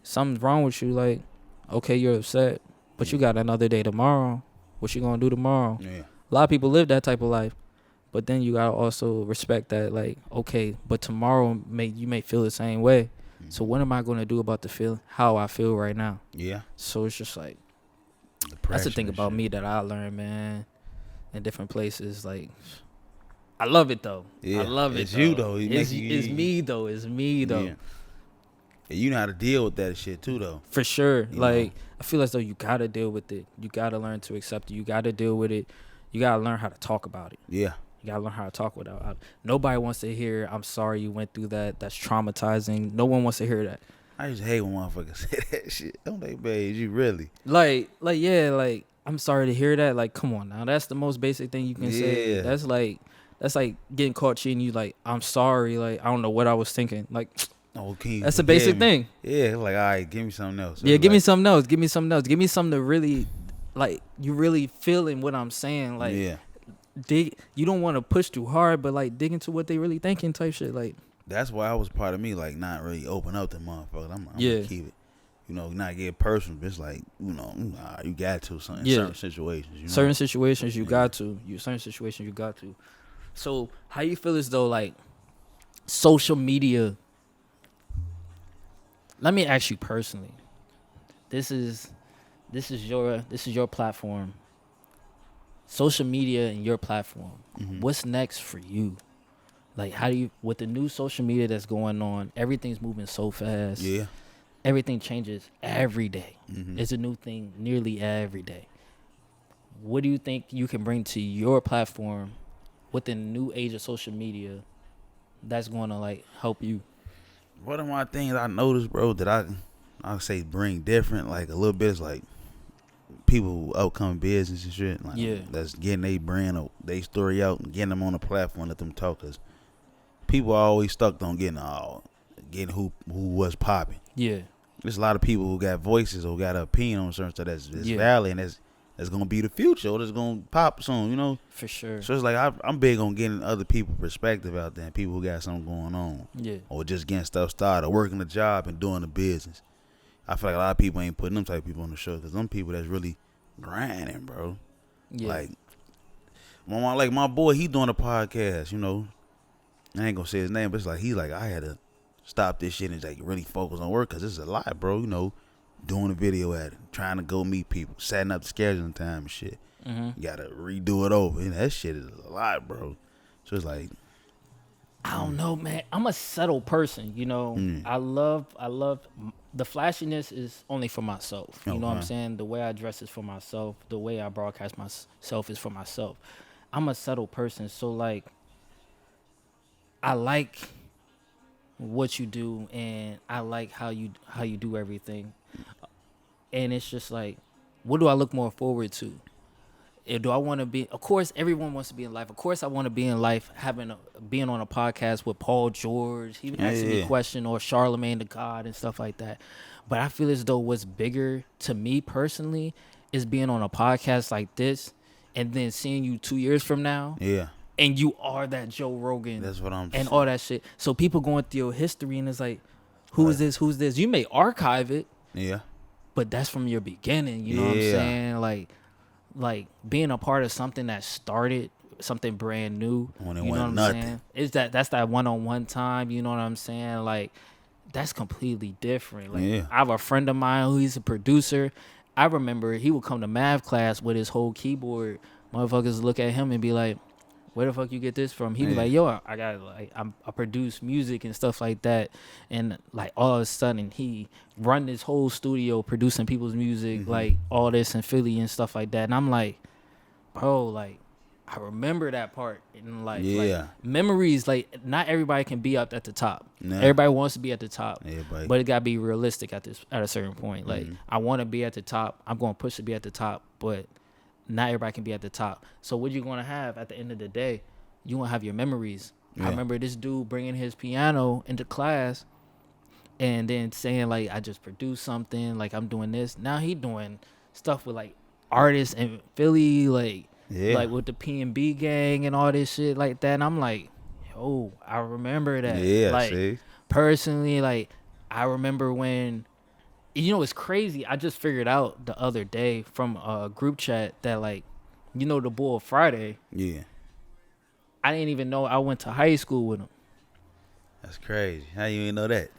something's wrong with you. Like, okay, you're upset, but you got another day tomorrow. What you gonna do tomorrow? Yeah. A lot of people live that type of life, but then you gotta also respect that. Like, okay, but tomorrow you may feel the same way. So what am I gonna do about how I feel right now? Yeah. So it's just like, that's the thing about me that I learned, man, in different places. Like, I love it though. Yeah. I love it. It's you though. It's me though. It's me though. Yeah. And you know how to deal with that shit too though. For sure. Like, I feel as though you gotta deal with it. You gotta learn to accept it. You gotta deal with it. You gotta learn how to talk about it. Yeah. You gotta learn how to talk without it. Nobody wants to hear, I'm sorry you went through that. That's traumatizing. No one wants to hear that. I just hate when motherfuckers say that shit. I'm like, babe, you really? Like, yeah, like, I'm sorry to hear that. Like, come on now. That's the most basic thing you can say. That's like getting caught cheating. You like, I'm sorry. Like, I don't know what I was thinking. Like, Oh, that's a basic thing. Yeah, like, all right, give me something else. Yeah, give me something else. Give me something else. Give me something to really, like, you really feeling what I'm saying. Like, dig. You don't want to push too hard, but like dig into what they really thinking type shit. Like, that's why I was part of me, like, not really open up to motherfuckers. I'm gonna keep it. You know, not get personal, but it's like, you know, you got to in certain situations. You know? Certain situations you got to. Certain situations you got to. So how you feel as though like social media? Let me ask you personally. This is your platform. Social media and your platform. Mm-hmm. What's next for you? Like, how do you, with the new social media that's going on, everything's moving so fast. Yeah. Everything changes every day. Mm-hmm. It's a new thing nearly every day. What do you think you can bring to your platform within the new age of social media that's going to, like, help you? One of my things I noticed, bro, that I'll say bring different, like, a little bit is, like, people who outcome business and shit. Like, that's getting their brand or their story out and getting them on the platform, let them talk. Because people are always stuck on getting who was popping. Yeah. There's a lot of people who got voices or got an opinion on certain stuff that's valid and that's going to be the future or that's going to pop soon, you know? For sure. So it's like I'm big on getting other people's perspective out there and people who got something going on. Yeah. Or just getting stuff started or working a job and doing the business. I feel like a lot of people ain't putting them type of people on the show because them people that's really grinding, bro. Yeah. Like my boy, he doing a podcast, you know. I ain't going to say his name, but it's like he's like, I had to stop this shit and like really focus on work because it's a lot, bro. You know, doing a video at it, trying to go meet people, setting up the scheduling time and shit. Mm-hmm. You gotta redo it over. You know, that shit is a lot, bro. So it's like, I don't know, man. I'm a settled person, you know. I love the flashiness is only for myself. You know what I'm saying? The way I dress is for myself. The way I broadcast myself is for myself. I'm a settled person, so like, I like what you do and I like how you do everything. And it's just like, what do I look more forward to? Do I want to be, of course everyone wants to be in life. Of course I want to be in life being on a podcast with Paul George. He was asking me a question, or Charlemagne the God and stuff like that. But I feel as though what's bigger to me personally is being on a podcast like this and then seeing you 2 years from now. Yeah. And you are that Joe Rogan. That's what I'm and saying. All that shit. So people going through your history and it's like, who is this? Who's this? You may archive it. Yeah. But that's from your beginning. You know what I'm saying? Like being a part of something that started something brand new. When it you know went what I'm nothing. saying? That's that one-on-one time. You know what I'm saying? Like, that's completely different. Like, I have a friend of mine who he's a producer. I remember he would come to math class with his whole keyboard. Motherfuckers look at him and be like, where the fuck you get this from? He be like, yo, I got I produce music and stuff like that. And like all of a sudden he run this whole studio producing people's music, like all this in Philly and stuff like that. And I'm like, bro, like I remember that part. And like memories, like not everybody can be up at the top. Nah. Everybody wants to be at the top. But it gotta be realistic at a certain point. Like I wanna be at the top. I'm gonna push to be at the top, but not everybody can be at the top. So what you're going to have at the end of the day, you want to have your memories. I remember this dude bringing his piano into class and then saying, like, I just produced something, like, I'm doing this. Now he doing stuff with, like, artists in Philly, like with the P&B gang and all this shit like that. And I'm like, yo, I remember that. Yeah, like, personally, like, I remember when, you know, it's crazy. I just figured out the other day from a group chat that, like, you know, the Bull Friday. Yeah. I didn't even know I went to high school with him. That's crazy. How you even know that?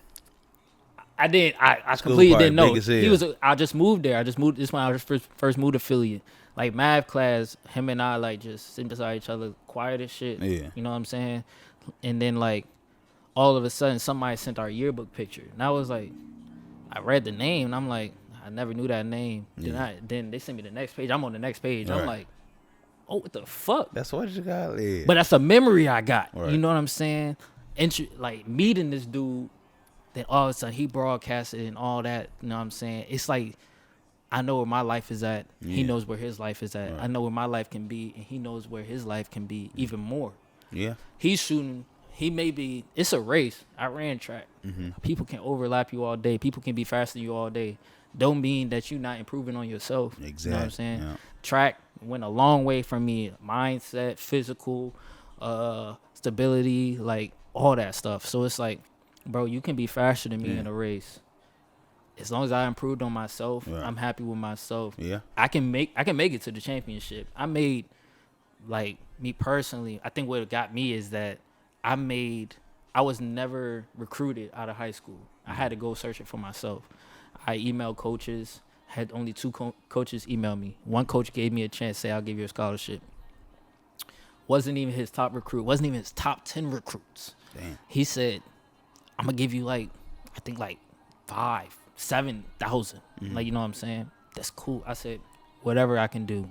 I didn't. I completely didn't know. I just moved there. This is when I first moved to Philly. Like, math class, him and I, like, just sitting beside each other, quiet as shit. Yeah. You know what I'm saying? And then, like, all of a sudden, somebody sent our yearbook picture. And I was like, I read the name, and I'm like, I never knew that name. Then they sent me the next page. I'm on the next page. I'm like, oh, what the fuck? That's what you got. Yeah. But that's a memory I got. Right. You know what I'm saying? Like, meeting this dude, then all of a sudden he broadcasted and all that. You know what I'm saying? It's like, I know where my life is at. Yeah. He knows where his life is at. Right. I know where my life can be, and he knows where his life can be even more. Yeah. He's shooting it's a race. I ran track. People can overlap you all day. People can be faster than you all day. Don't mean that you're not improving on yourself. Exactly. You know what I'm saying? Yeah. Track went a long way for me. Mindset, physical, stability, like all that stuff. So it's like, bro, you can be faster than me in a race. As long as I improved on myself, I'm happy with myself. Yeah. I can make it to the championship. I made, like, me personally, I think what got me is that I was never recruited out of high school. I had to go searching for myself. I emailed coaches, had only two coaches email me. One coach gave me a chance, say, I'll give you a scholarship. Wasn't even his top recruit. Wasn't even his top 10 recruits. Damn. He said, I'm going to give you, like, I think, like, 7,000. Like, you know what I'm saying? That's cool. I said, whatever I can do.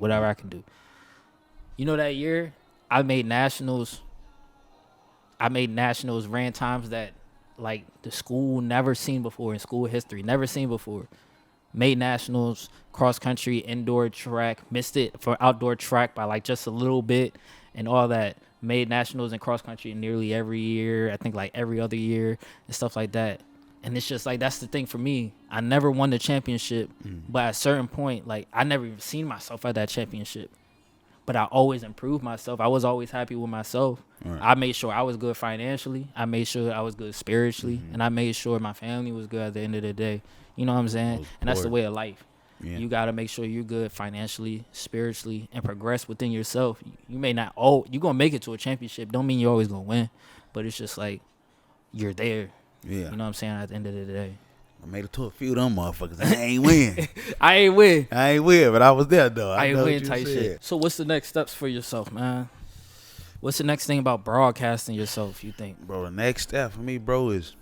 You know, that year, I made nationals, ran times that, like, the school never seen before in school history. Never seen before. Made nationals, cross country, indoor track. Missed it for outdoor track by, like, just a little bit and all that. Made nationals in cross country nearly every year. I think, like, every other year and stuff like that. And it's just, like, that's the thing for me. I never won the championship. But at a certain point, like, I never even seen myself at that championship. But I always improved myself. I was always happy with myself. Right. I made sure I was good financially. I made sure I was good spiritually. And I made sure my family was good at the end of the day. You know what I'm saying? And that's the way of life. Yeah. You got to make sure you're good financially, spiritually, and progress within yourself. You may not, you're going to make it to a championship. Don't mean you're always going to win. But it's just like, you're there. Yeah. You know what I'm saying? At the end of the day. I made it to a few of them motherfuckers. I ain't win. I ain't win, but I was there, though. I ain't win type shit. So what's the next steps for yourself, man? What's the next thing about broadcasting yourself, you think? Bro, the next step for me, bro, is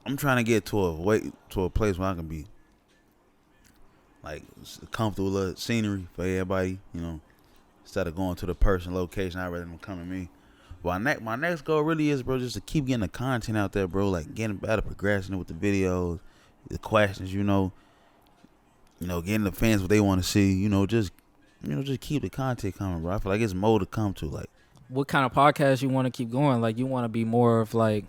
I'm trying to get to a place where I can be, like, comfortable little scenery for everybody, you know, instead of going to the person location. I'd rather them come to me. Well, my next goal really is, bro, just to keep getting the content out there, bro. Like, getting better, progressing with the videos, the questions, you know, getting the fans what they want to see, just keep the content coming, bro. I feel like it's more to come to. Like, what kind of podcast you want to keep going? Like, you want to be more of, like,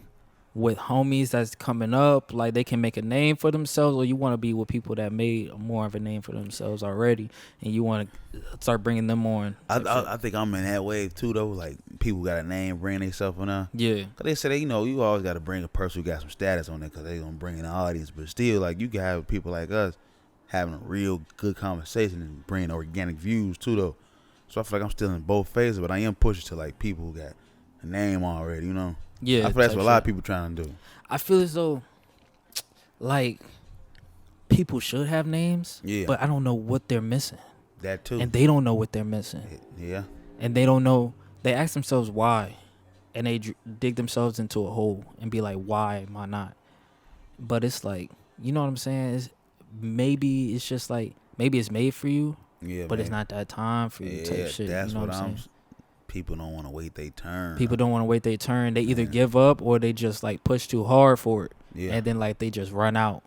with homies that's coming up, like they can make a name for themselves, or you want to be with people that made more of a name for themselves already, and you want to start bringing them on? I think I'm in that wave too, though. Like, people got a name, bring themselves on there. Yeah. Cause they say, you always got to bring a person who got some status on there, cause they gonna bring an audience. But still, like, you can have people like us having a real good conversation and bringing organic views too, though. So I feel like I'm still in both phases, but I am pushing to, like, people who got a name already, Yeah, I feel that's what a lot of people trying to do. I feel as though, like, people should have names, but I don't know what they're missing. That too. And they don't know what they're missing. Yeah. And they don't know. They ask themselves why, and they dig themselves into a hole and be like, why am I not? But it's like, you know what I'm saying? Maybe it's just like, maybe it's made for you, but it's not that time for you type shit. That's you know what I'm saying? People don't want to wait their turn. People don't want to wait their turn. They either give up or they just, like, push too hard for it. Yeah. And then, like, they just run out.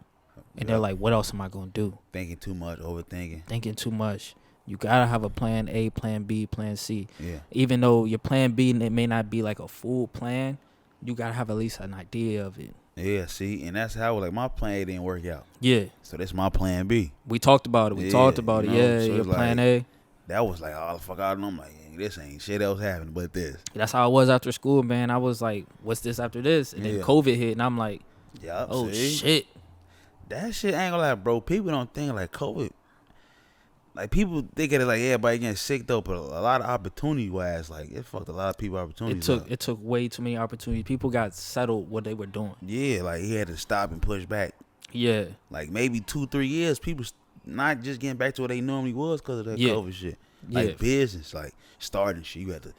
And they're like, what else am I going to do? Thinking too much, overthinking. Thinking too much. You got to have a plan A, plan B, plan C. Yeah. Even though your plan B, it may not be, like, a full plan, you got to have at least an idea of it. Yeah, see? And that's how, like, my plan A didn't work out. Yeah. So that's my plan B. We talked about it. So your plan A. That was like, oh, the fuck out. And I'm like, this ain't shit else happening but this. That's how I was after school, man. I was like, what's this after this? And then COVID hit, and I'm like, shit. That shit ain't gonna lie, bro. People don't think like COVID. Like, people think of it like everybody getting sick, though, but a lot of opportunity-wise, like, it fucked a lot of people opportunities. It took way too many opportunities. People got settled what they were doing. Yeah, like, he had to stop and push back. Yeah. Like, maybe 2-3 years, people not just getting back to what they normally was because of that COVID shit. Like, business, like, starting shit, you had to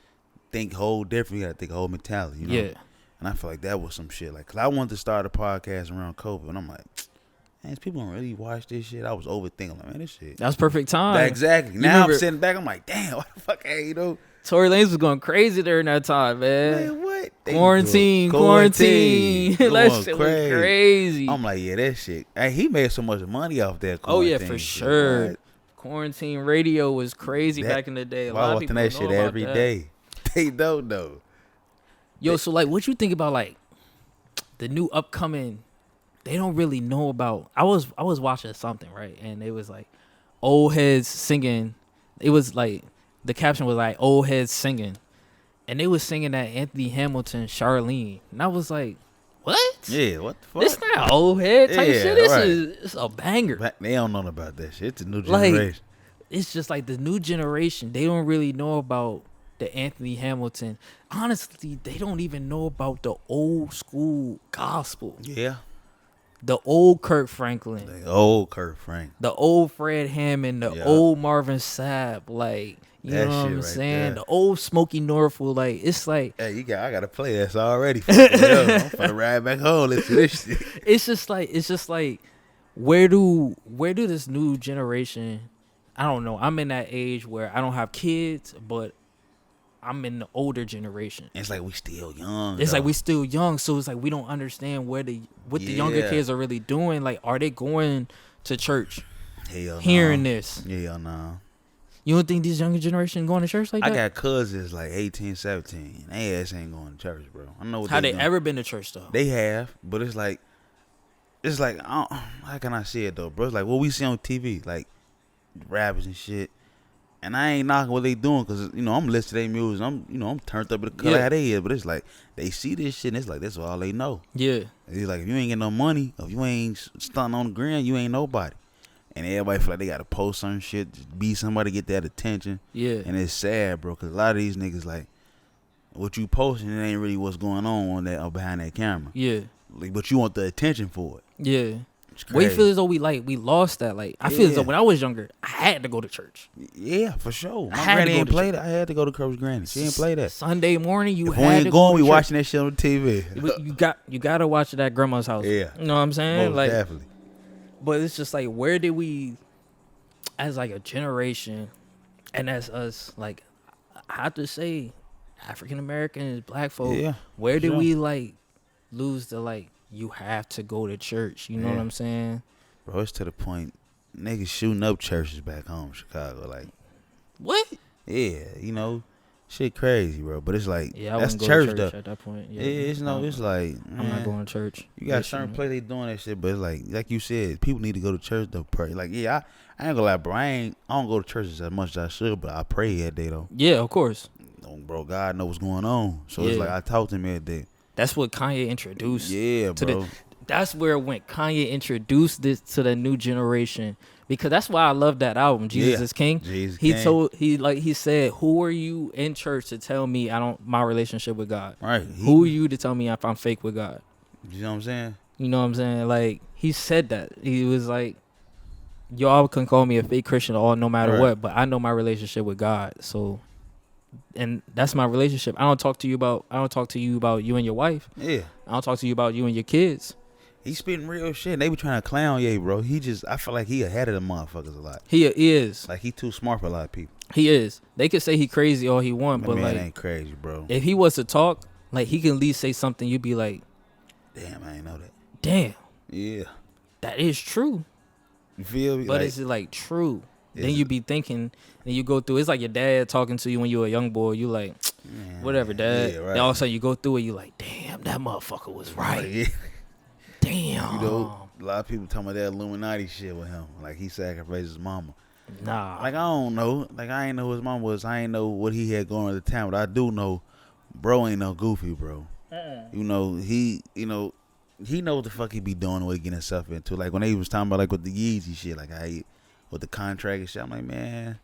think whole different. You got to think a whole mentality, Yeah. And I feel like that was some shit. Like, because I wanted to start a podcast around COVID, and I'm like, man, people don't really watch this shit. I was overthinking, like, man, this shit. That was perfect time. Exactly. Now I'm sitting back, I'm like, damn, what the fuck, hey, Tory Lanez was going crazy during that time, man. Man, what? Quarantine. That shit was crazy. I'm like, yeah, that shit. Hey, he made so much money off that quarantine. Oh, yeah, for sure. Right? Quarantine radio was crazy back in the day. A lot of people that shit every day. They don't know. Yo, so like, what you think about like the new upcoming? They don't really know about. I was watching something, right, and it was like old heads singing. It was like the caption was like old heads singing, and they was singing that Anthony Hamilton, Charlene, and I was like, what? Yeah, what the fuck? This not old head type shit. This right. is a banger. They don't know about that shit. It's a new generation. Like, it's just like the new generation. They don't really know about the Anthony Hamilton. Honestly, they don't even know about the old school gospel. Yeah. The old Kirk Franklin. The old Kirk Franklin. The old Fred Hammond. The old Marvin Sapp. Like, you know what I'm saying? There. The old Smokey Norfolk. Like, it's like. Hey, I got to play this already. I'm finna ride back home. Listen to this shit. It's just like, where do this new generation, I don't know. I'm in that age where I don't have kids, but I'm in the older generation. It's like we still young. It's like we still young, so it's like we don't understand what the younger kids are really doing. Like, are they going to church? Hell hearing this? Hell no. You don't think these younger generation going to church like that? I got cousins like 18, 17. They ass ain't going to church, bro. I know what Have they ever been to church though? They have, but it's like how can I say it though, bro? It's like what we see on TV, like rappers and shit. And I ain't knocking what they doing because, you know, I'm listening to their music. I'm turned up with the color how they is. But it's like, they see this shit and it's like, that's all they know. Yeah. It's like, if you ain't get no money, if you ain't stunting on the ground, you ain't nobody. And everybody feel like they got to post certain shit, just be somebody, get that attention. Yeah. And it's sad, bro, because a lot of these niggas, like, what you posting, it ain't really what's going on that or behind that camera. Yeah. Like, but you want the attention for it. Yeah. We feel as though we lost that. Like, I feel as though when I was younger, I had to go to church. Yeah, for sure. My granny ain't play that. I had to go to Kirk's granny. She didn't play that. Sunday morning, you if had we ain't to going, go we to watching that shit on TV. You gotta watch it at grandma's house. Yeah. You know what I'm saying? Most like, definitely. But it's just like, where did we, as like a generation, and as us, like, I have to say, African Americans, black folk, where did we like lose the like, you have to go to church? You know what I'm saying? Bro, it's to the point, niggas shooting up churches back home in Chicago. Like, what? Yeah, you know, shit crazy, bro. But it's like, I that's church though. At that point. Yeah, it's like, I'm not going to church. You got certain places they doing that shit, but it's like you said, people need to go to church though. Pray. Like, I ain't gonna lie, bro. I don't go to churches as much as I should, but I pray every day though. Yeah, of course. Bro, God knows what's going on, so it's like I talk to him every day. That's what Kanye introduced. Yeah, bro. That's where it went. Kanye introduced this to the new generation, because that's why I love that album, Jesus is King. He said, who are you in church to tell me my relationship with God? Right. Who are you to tell me if I'm fake with God? You know what I'm saying? You know what I'm saying? Like, he said that. He was like, y'all can call me a fake Christian or no matter what, but I know my relationship with God. So, and that's my relationship. I don't talk to you about you and your wife. Yeah. I don't talk to you about you and your kids. He's spitting real shit. They be trying to clown bro. I feel like he ahead of the motherfuckers a lot. He is. Like, he too smart for a lot of people. He is. They could say he crazy all he want, but man like, ain't crazy, bro. If he was to talk, like, he can at least say something. You'd be like, damn, I ain't know that. Damn. Yeah. That is true. You feel me? But it's like true. Then you be thinking, and you go through. It's like your dad talking to you when you were a young boy. You like, whatever, dad. Yeah, right. Then all of a sudden you go through it. You like, damn, that motherfucker was right. Yeah. Damn. You know, a lot of people talking about that Illuminati shit with him. Like, he sacrificed his mama. Nah. Like, I don't know. Like, I ain't know who his mama was. I ain't know what he had going at the time. But I do know, bro ain't no goofy, bro. You know, he know what the fuck he be doing, what he getting himself into. Like, when they was talking about, like, with the Yeezy shit, like, with the contract and shit, I'm like, man,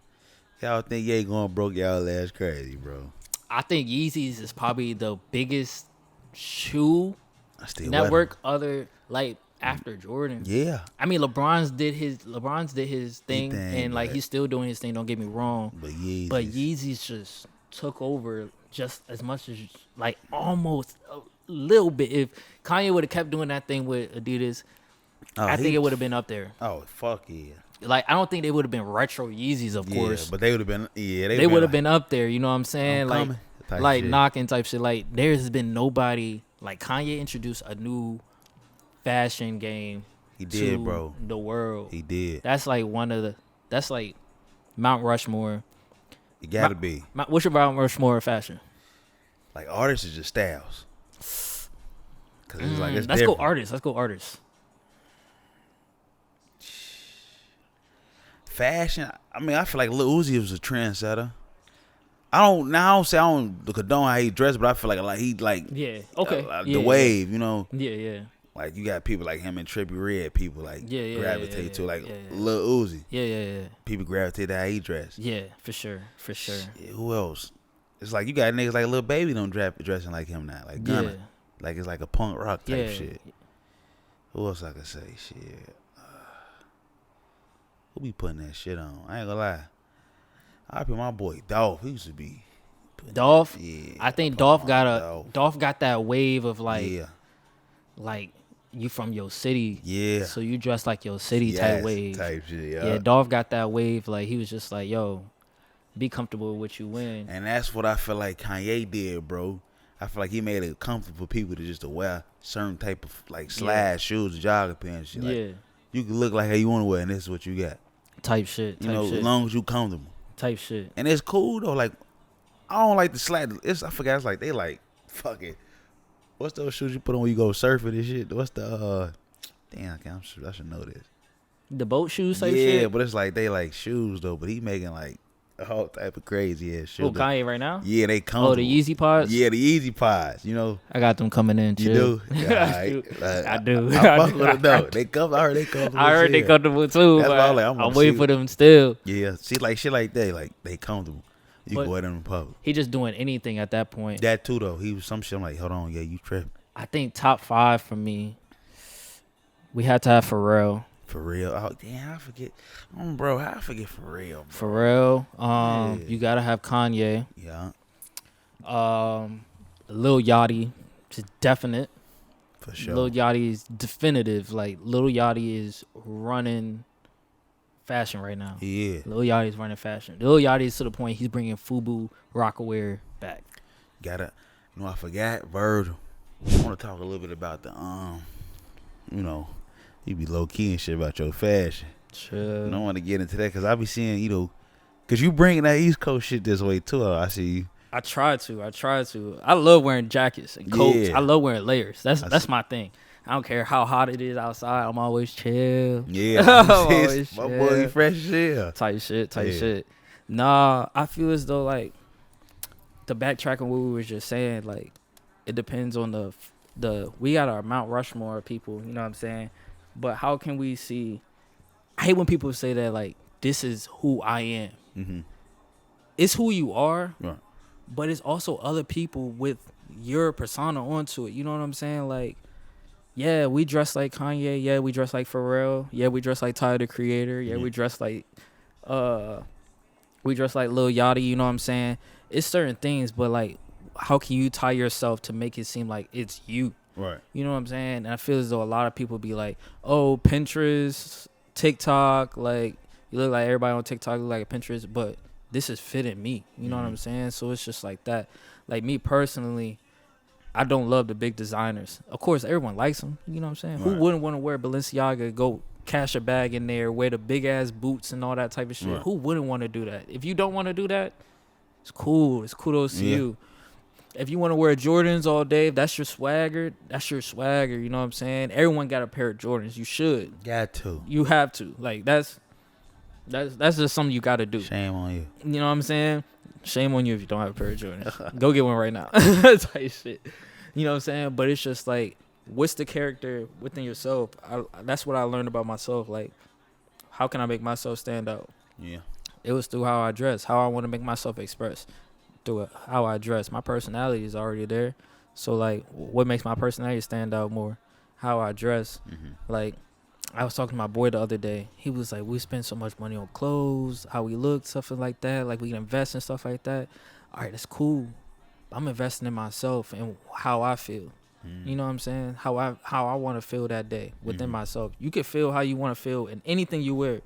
y'all think Ye going broke y'all ass crazy, bro. I think Yeezys is probably the biggest shoe network after Jordan. Yeah. I mean, LeBron did his thing, and like, he's still doing his thing, don't get me wrong. But Yeezys just took over just as much as, like, almost a little bit. If Kanye would have kept doing that thing with Adidas, I think it would have been up there. Oh, fuck yeah. Like, I don't think they would have been retro Yeezys, of course. But they would have been, they would have been up there, you know what I'm saying? Like knocking type shit. Like, there's been nobody, like, Kanye introduced a new fashion game. He did, bro. The world. He did. That's like that's like Mount Rushmore. It gotta be. What's your Mount Rushmore of fashion? Like artists is just styles. Cause it's like it's let's different. go artists. Fashion. I mean, I feel like Lil Uzi was a trendsetter. I don't condone how he dressed, but I feel like he like the wave, you know. Yeah. Like you got people like him and Trippie Redd, people like gravitate to like Lil Uzi. Yeah. People gravitate to how he dressed. Yeah, for sure. Shit, who else? It's like you got niggas like Lil Baby don't dressing like him now, like Gunna. Like it's like a punk rock type shit. Who else I could say? Shit. Who be putting that shit on? I ain't gonna lie. I put my boy Dolph. He used to be Dolph. Yeah, I think Dolph got that wave of like you from your city. Yeah. So you dress like your city type wave. Type shit. Yeah. Dolph got that wave. Like he was just like, yo, be comfortable with what you win. And that's what I feel like Kanye did, bro. I feel like he made it comfortable for people to just to wear certain type of like slide shoes, jogging pants, shit. Like, you can look like how you want to wear, and this is what you got. Type shit. You know, as long as you comfortable. Type shit. And it's cool though. Like I don't like the slide. I forgot. It's like they like fucking. What's those shoes you put on when you go surfing and shit? What's the damn? I should know this. The boat shoes type shit. Yeah, but it's like they like shoes though. But he making like all type of crazy ass shit. Oh, Kanye right now? Yeah, they come. Oh, the Yeezy pods? Yeah, the Yeezy pods, you know. I got them coming in, too. You do? Yeah, I do. I fuck with them, though. They come, I heard they comfortable. I heard they comfortable, too. That's why I'm waiting for them still. Yeah, see, like shit like that, like, they comfortable. You can wear them in public. He just doing anything at that point. That, too, though. He was some shit, I'm like, hold on, you tripping. I think top 5 for me, we had to have Pharrell. For real. Oh, damn, I forget. Bro, how I forget Pharrell, bro. Pharrell. You got to have Kanye. Yeah. Lil Yachty, just definite. For sure. Lil Yachty is definitive. Like, Lil Yachty is running fashion right now. Yeah. Lil Yachty is running fashion. Lil Yachty is to the point he's bringing FUBU Rocawear back. I forgot Virgil. I want to talk a little bit about the, you be low key and shit about your fashion. Sure. I don't want to get into that because I be seeing, because you bringing that East Coast shit this way too. I see you. I try to. I love wearing jackets and coats. Yeah. I love wearing layers. That's my thing. I don't care how hot it is outside. I'm always chill. Yeah. I'm always chill. My boy, fresh as hell. Tight shit. Nah, I feel as though, like, to backtrack on what we was just saying, like, it depends on the we got our Mount Rushmore of people, you know what I'm saying? But how can we see? I hate when people say that, like, this is who I am. Mm-hmm. It's who you are, right. But it's also other people with your persona onto it. You know what I'm saying? Like, yeah, we dress like Kanye. Yeah, we dress like Pharrell. Yeah, we dress like Tyler, the Creator. Yeah, we dress like Lil Yachty. You know what I'm saying? It's certain things, but, like, how can you tie yourself to make it seem like it's you? Right. You know what I'm saying? And I feel as though a lot of people be like, oh, Pinterest, TikTok, like, you look like everybody on TikTok look like a Pinterest, but this is fitting me. You know what I'm saying? So it's just like that. Like, me personally, I don't love the big designers. Of course, everyone likes them. You know what I'm saying? Right. Who wouldn't want to wear Balenciaga, go cash a bag in there, wear the big-ass boots and all that type of shit? Right. Who wouldn't want to do that? If you don't want to do that, it's cool. It's kudos to you. If you want to wear Jordans all day, if that's your swagger, that's your swagger. You know what I'm saying? Everyone got a pair of Jordans. You should. Got to. You have to. Like, that's just something you got to do. Shame on you. You know what I'm saying? Shame on you if you don't have a pair of Jordans. Go get one right now. Type shit. You know what I'm saying? But it's just like, what's the character within yourself? That's what I learned about myself. Like, how can I make myself stand out? Yeah. It was through how I dress, how I want to make myself express. Through how I dress. My personality is already there. So, like, what makes my personality stand out more? How I dress. Mm-hmm. Like, I was talking to my boy the other day. He was like, we spend so much money on clothes, how we look, stuff like that. Like, we can invest in stuff like that. All right, that's cool. I'm investing in myself and how I feel. Mm-hmm. You know what I'm saying? How I want to feel that day within myself. You can feel how you want to feel in anything you wear.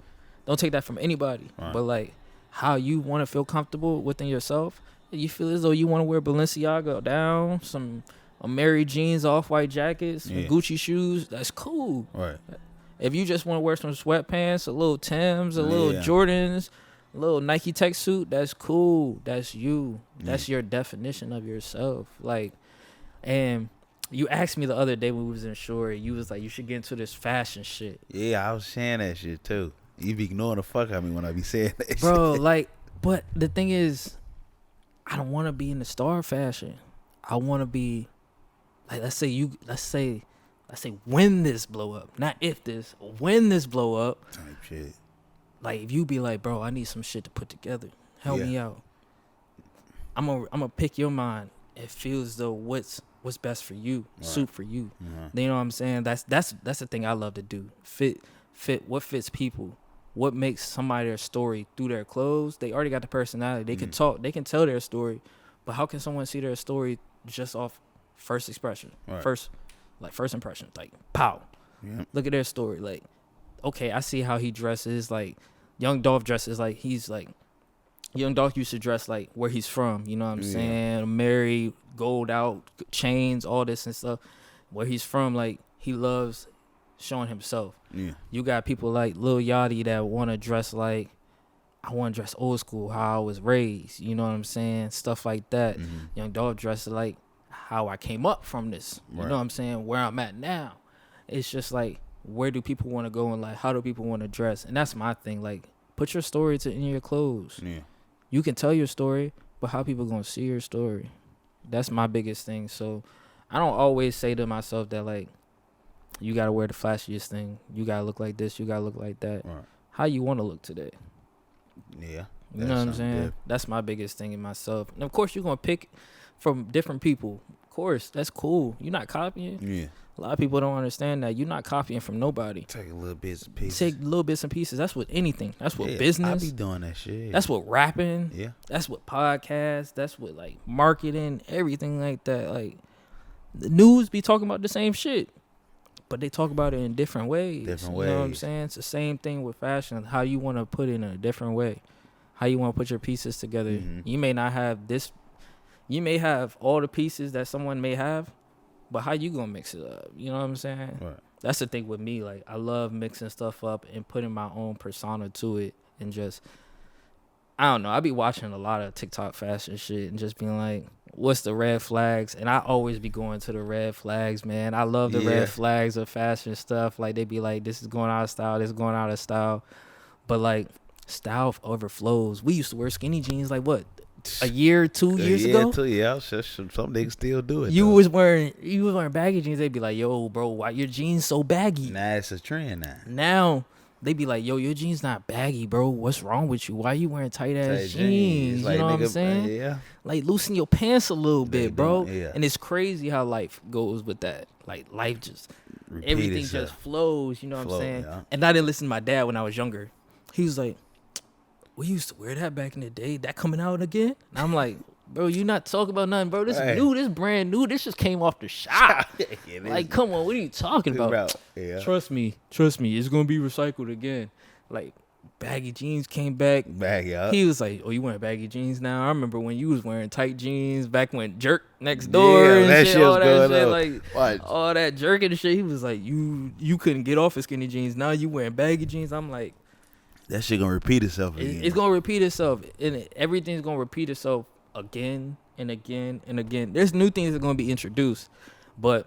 Don't take that from anybody. Right. But, like, how you want to feel comfortable within yourself. You feel as though you want to wear Balenciaga down, some Mary jeans, off-white jackets, some Gucci shoes. That's cool. Right. If you just want to wear some sweatpants, a little Timbs, a little Jordans, little Nike tech suit, that's cool. That's you. That's your definition of yourself. Like, and you asked me the other day when we was in Shore, you was like, you should get into this fashion shit. Yeah, I was saying that shit too. You be ignoring the fuck out of me when I be saying that Bro, shit. like, but the thing is, I don't want to be in the star fashion. I want to be, like, let's say when this blow up, not if this, when this blow up. Type shit. Like, if you be like, bro, I need some shit to put together. Help me out. I'm gonna pick your mind. It feels though what's best for you, suit for you. You know what I'm saying? That's the thing I love to do. Fit what fits people. What makes somebody their story through their clothes. They already got the personality. They can talk. They can tell their story. But how can someone see their story just off first expression, first impression? Like, pow. Look at their story. Like, okay, I see how he dresses. Like, Young Dolph dresses like he's like, Young Dolph used to dress like where he's from. You know what I'm saying? Married, gold out, chains, all this and stuff. Where he's from, like, he loves showing himself. You got people like Lil Yachty that want to dress like, I want to dress old school, how I was raised. You know what I'm saying? Stuff like that. Young Dolph dresses like how I came up from this. You know what I'm saying? Where I'm at now. It's just like, where do people want to go and like how do people want to dress? And that's my thing. Like, put your story in your clothes. You can tell your story, but how people gonna see your story? That's my biggest thing. So I don't always say to myself that, like, you gotta wear the flashiest thing. You gotta look like this. You gotta look like that. How you want to look today? You know what I'm saying? Good. That's my biggest thing in myself. And of course, you're gonna pick from different people. Of course, that's cool. You're not copying. A lot of people don't understand that. You're not copying from nobody. Take little bits and pieces. Take little bits and pieces. That's what anything. That's what business. I be doing that shit. That's what rapping. That's what podcasts. That's what, like, marketing. Everything like that. Like, the news be talking about the same shit, but they talk about it in different ways. You know what I'm saying? It's the same thing with fashion. How you want to put it in a different way. How you want to put your pieces together. You may not have this. You may have all the pieces that someone may have, but how you gonna mix it up? You know what I'm saying? That's the thing with me. Like, I love mixing stuff up and putting my own persona to it, and just, I don't know. I be watching a lot of TikTok fashion shit and just being like, what's the red flags? And I always be going to the red flags, man. I love the red flags of fashion stuff. Like, they be like, this is going out of style. This is going out of style. But, like, style overflows. We used to wear skinny jeans like what? A year, 2 years ago? Some niggas still do it. You was wearing baggy jeans. They'd be like, yo, bro, why your jeans so baggy? Nah, it's a trend now. Now, they be like, yo, your jeans not baggy, bro. What's wrong with you? Why you wearing tight-ass jeans? Like, you know what I'm saying? Like, loosen your pants a little bit, bro. And it's crazy how life goes with that. Like, life just, everything just flows, you know what I'm saying? And I didn't listen to my dad when I was younger. He was like, we used to wear that back in the day. That coming out again? And I'm like, bro, you not talking about nothing, bro. This is new. This brand new. This just came off the shop. Like, come on. What are you talking about? Trust me. It's going to be recycled again. Like, baggy jeans came back. He was like, oh, you wearing baggy jeans now? I remember when you was wearing tight jeans back when Jerk next door and that shit, all that shit. Like, all that jerking and shit. He was like, you couldn't get off of skinny jeans. Now you wearing baggy jeans. I'm like, that shit gonna repeat itself again. It's gonna repeat itself, and everything's gonna repeat itself again and again and again. There's new things that are gonna be introduced, but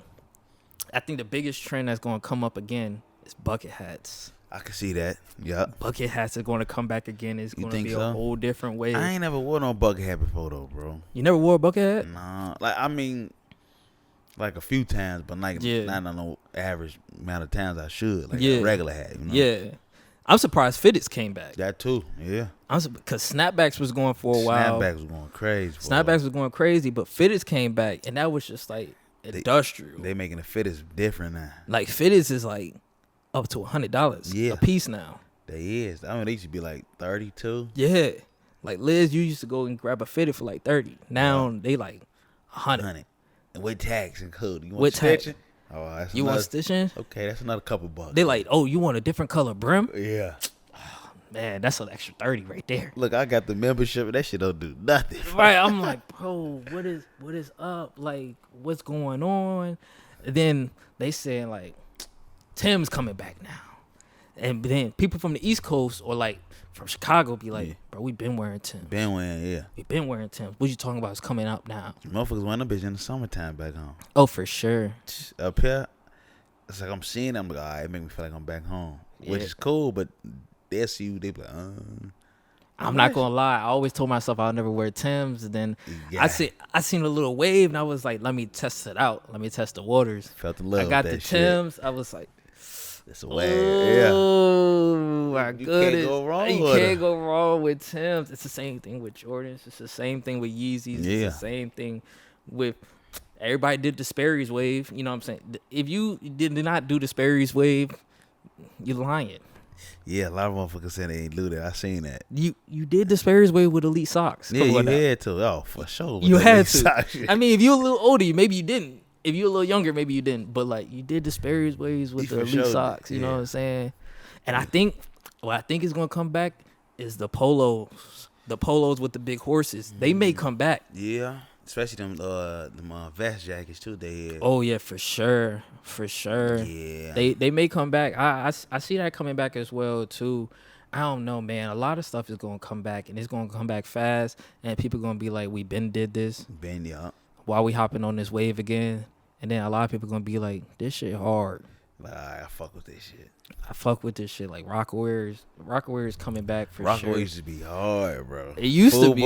I think the biggest trend that's gonna come up again is bucket hats. I can see that. Yep. Bucket hats are gonna come back again. It's gonna be a whole different way. I ain't never wore no bucket hat before though, bro. You never wore a bucket hat? Nah. Like, I mean, like a few times, but like not on no average amount of times I should. Like a regular hat, you know? Yeah. I'm surprised fitteds came back. That too, yeah. Because snapbacks was going for a while. Snapbacks was going crazy. But fitteds came back, and that was just like industrial. They making the fitteds different now. Like, fitteds is like up to $100 a piece now. They is. I mean, they used to be like 32. Yeah. Like, Liz, you used to go and grab a fitted for like 30. Now they like 100. And with tax and code. You want stitching? Oh, that's you want stitching? Okay, that's another couple bucks. They like, oh, you want a different color brim? Yeah. Oh, man, that's an extra 30 right there. Look, I got the membership, and that shit don't do nothing. Right, I'm like, bro, what is up? Like, what's going on? And then they saying like, Tim's coming back now. And then people from the East Coast or like from Chicago be like, bro, we been wearing Timbs. We been wearing Timbs. What you talking about is coming up now. Motherfuckers wearing them bitch in the summertime back home. Oh, for sure. Up here, it's like I'm seeing them. Like, all right, it make me feel like I'm back home, which is cool. But they see you, they be like, I'm not gonna lie. I always told myself I'll never wear Timbs. And then I seen a little wave, and I was like, let me test it out. Let me test the waters. Felt the love. I got the Timbs. Shit. I was like, it's a way. Oh my goodness! Can't go wrong. You can't go wrong with Timbs. It's the same thing with Jordans. It's the same thing with Yeezys. Yeah. It's the same thing with. Everybody did the Sperry's wave. You know what I'm saying? If you did not do the Sperry's wave, you're lying. Yeah, a lot of motherfuckers saying they ain't do that. I seen that. You did the Sperry's wave with elite socks. Yeah, you had to. Oh, for sure. You had to. I mean, if you're a little older, maybe you didn't. If you're a little younger, maybe you didn't. But like, you did the Sperry's waves with the elite socks. You know what I'm saying? And I think what I think is gonna come back is the polos. The polos with the big horses. They may come back. Yeah. Especially them vest jackets too. They had. Oh yeah, for sure. Yeah, they may come back. I see that coming back as well too. I don't know, man. A lot of stuff is gonna come back, and it's gonna come back fast. And people gonna be like, "We been did this. Yeah. Why we hopping on this wave again?" And then a lot of people gonna be like, "This shit hard." Like, I fuck with this shit. I fuck with this shit. Like Rockaware is coming back for sure. Rockaware used to be hard, bro. It used to be.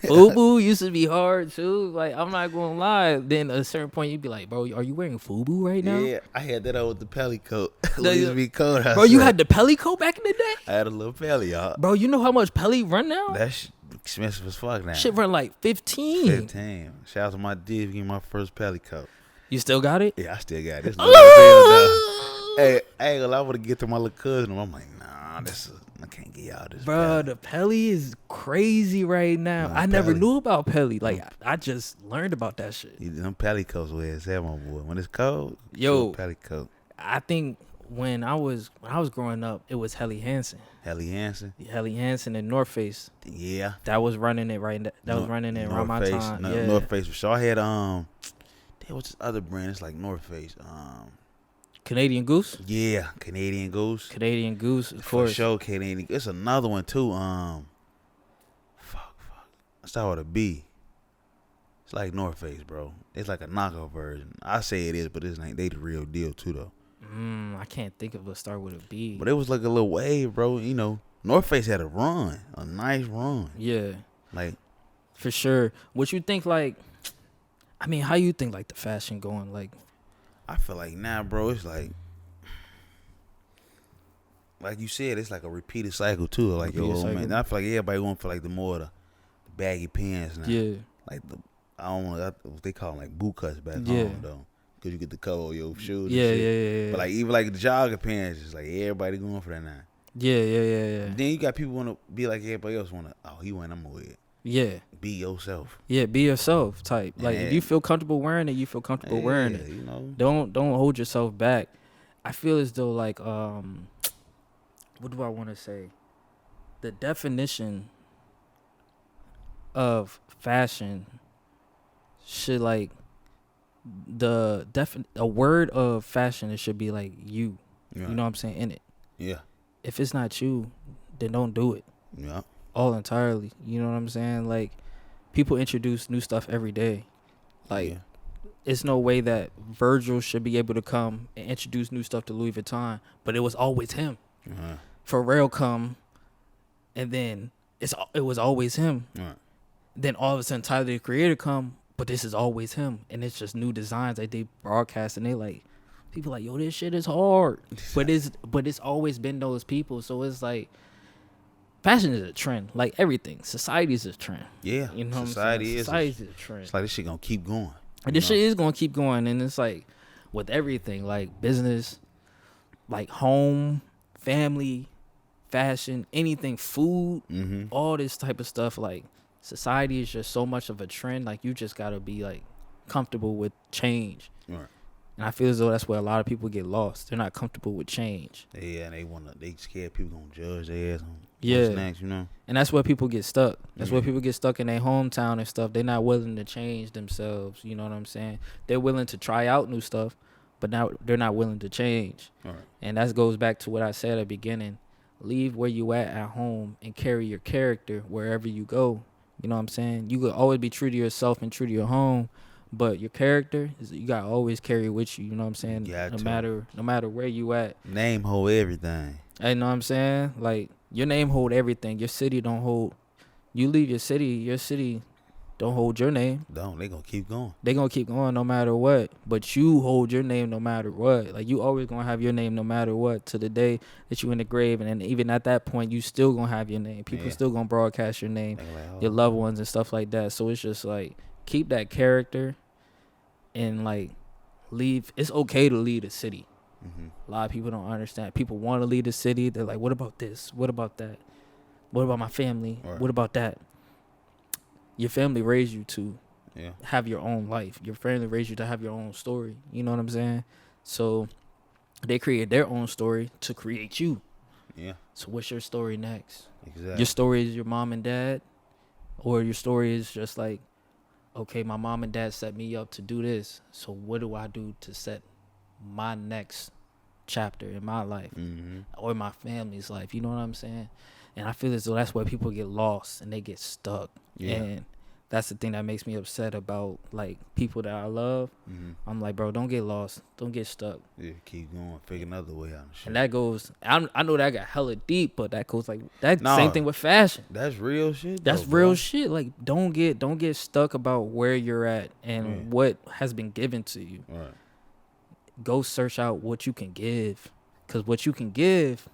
FUBU used to be hard too. Like, I'm not gonna lie. Then at a certain point you'd be like, bro, are you wearing FUBU right now? Yeah, I had that on with the pelly coat. It used to be cold outside. Bro, you had the pelly coat back in the day? I had a little pelly, y'all. Bro, you know how much pelly run now? That's expensive as fuck now. Shit run like 15. 15. Shout out to my div, give me my first pelly coat. You still got it? Yeah, I still got it. Hey, I ain't gonna lie, I would get to my little cousin. I'm like, nah, I can't get y'all this. Bro, the pelly is crazy right now. I never knew about pelly. Like, I just learned about that shit. Them pelly coats where it's at, my boy. When it's cold, pelly coat. I think when I was growing up, it was Helly Hansen. Helly Hansen and North Face. Yeah. That was running it right. That was running it around my time. No, yeah. North Face for sure. I had there was this other brand. It's like North Face. Canadian Goose? Yeah, Canadian Goose. Canadian Goose, of course. For sure, Canadian. It's another one too. Fuck. I start with a B. It's like North Face, bro. It's like a knockoff version. I say it is, but it's like they the real deal too, though. I can't think of a start with a B. But it was like a little wave, bro. You know, North Face had a nice run. Yeah, like for sure. What you think? Like, I mean, how you think like the fashion going? Like, I feel like now, bro, it's like you said, it's like a repeated cycle too. Like, man, I feel like everybody going for like the baggy pants now. Yeah. Like I don't know what they call them, like boot cuts back home though, because you get the cover of your shoes. Yeah. But like even like the jogger pants, it's like everybody going for that now. Yeah. Then you got people want to be like everybody else want to. Oh, he went, I'm gonna wear it. Yeah. Be yourself. Yeah, be yourself type. Like, if you feel comfortable wearing it, you feel comfortable wearing it. You know. Don't hold yourself back. I feel as though like what do I want to say? The definition of fashion should like a word of fashion, it should be like you. Yeah. You know what I'm saying? In it. Yeah. If it's not you, then don't do it. Yeah. All entirely. You know what I'm saying? Like, people introduce new stuff every day. Like, it's no way that Virgil should be able to come and introduce new stuff to Louis Vuitton, but it was always him. Pharrell come, and then it was always him. Then all of a sudden Tyler the Creator come, but this is always him, and it's just new designs that they broadcast, and they like, people like, yo, this shit is hard, but it's always been those people. So it's like, fashion is a trend, like everything. Society is a trend. Yeah, you know, society is a trend. It's like this shit gonna keep going. And this shit is gonna keep going, and it's like with everything, like business, like home, family, fashion, anything, food, all this type of stuff. Like, society is just so much of a trend. Like, you just gotta be like comfortable with change. Right. And I feel as though that's where a lot of people get lost. They're not comfortable with change. Yeah, and they scared people gonna judge their ass on what's next, you know. And that's where people get stuck. That's where people get stuck in their hometown and stuff. They're not willing to change themselves. You know what I'm saying? They're willing to try out new stuff, but now they're not willing to change. Right. And that goes back to what I said at the beginning. Leave where you at home and carry your character wherever you go. You know what I'm saying? You could always be true to yourself and true to your home, but your character you gotta always carry with you. You know what I'm saying? No matter where you at. Name hold everything. You know what I'm saying? Like, your name hold everything. Your city don't hold. You leave your city don't hold your name. They gonna keep going. They gonna keep going no matter what. But you hold your name no matter what. Like, you always gonna have your name no matter what to the day that you in the grave. And then even at that point, you still gonna have your name. People still gonna broadcast your name, your loved ones and stuff like that. So it's just like, keep that character and like leave. It's okay to leave the city. Mm-hmm. A lot of people don't understand. People want to leave the city. They're like, what about this? What about that? What about my family? Right. What about that? Your family raised you to have your own life. Your family raised you to have your own story. You know what I'm saying? So they created their own story to create you. Yeah. So what's your story next? Exactly. Your story is your mom and dad, or your story is just like, okay, my mom and dad set me up to do this. So what do I do to set my next chapter in my life or my family's life? You know what I'm saying? And I feel as though that's where people get lost and they get stuck. Yeah. And that's the thing that makes me upset about, like, people that I love. I'm like, bro, don't get lost. Don't get stuck. Yeah, keep going. Figure another way out. And that goes, I know that got hella deep, but that goes like, that same thing with fashion. That's real shit. That's real shit. Like, don't get stuck about where you're at and what has been given to you. Right. Go search out what you can give. Because what you can give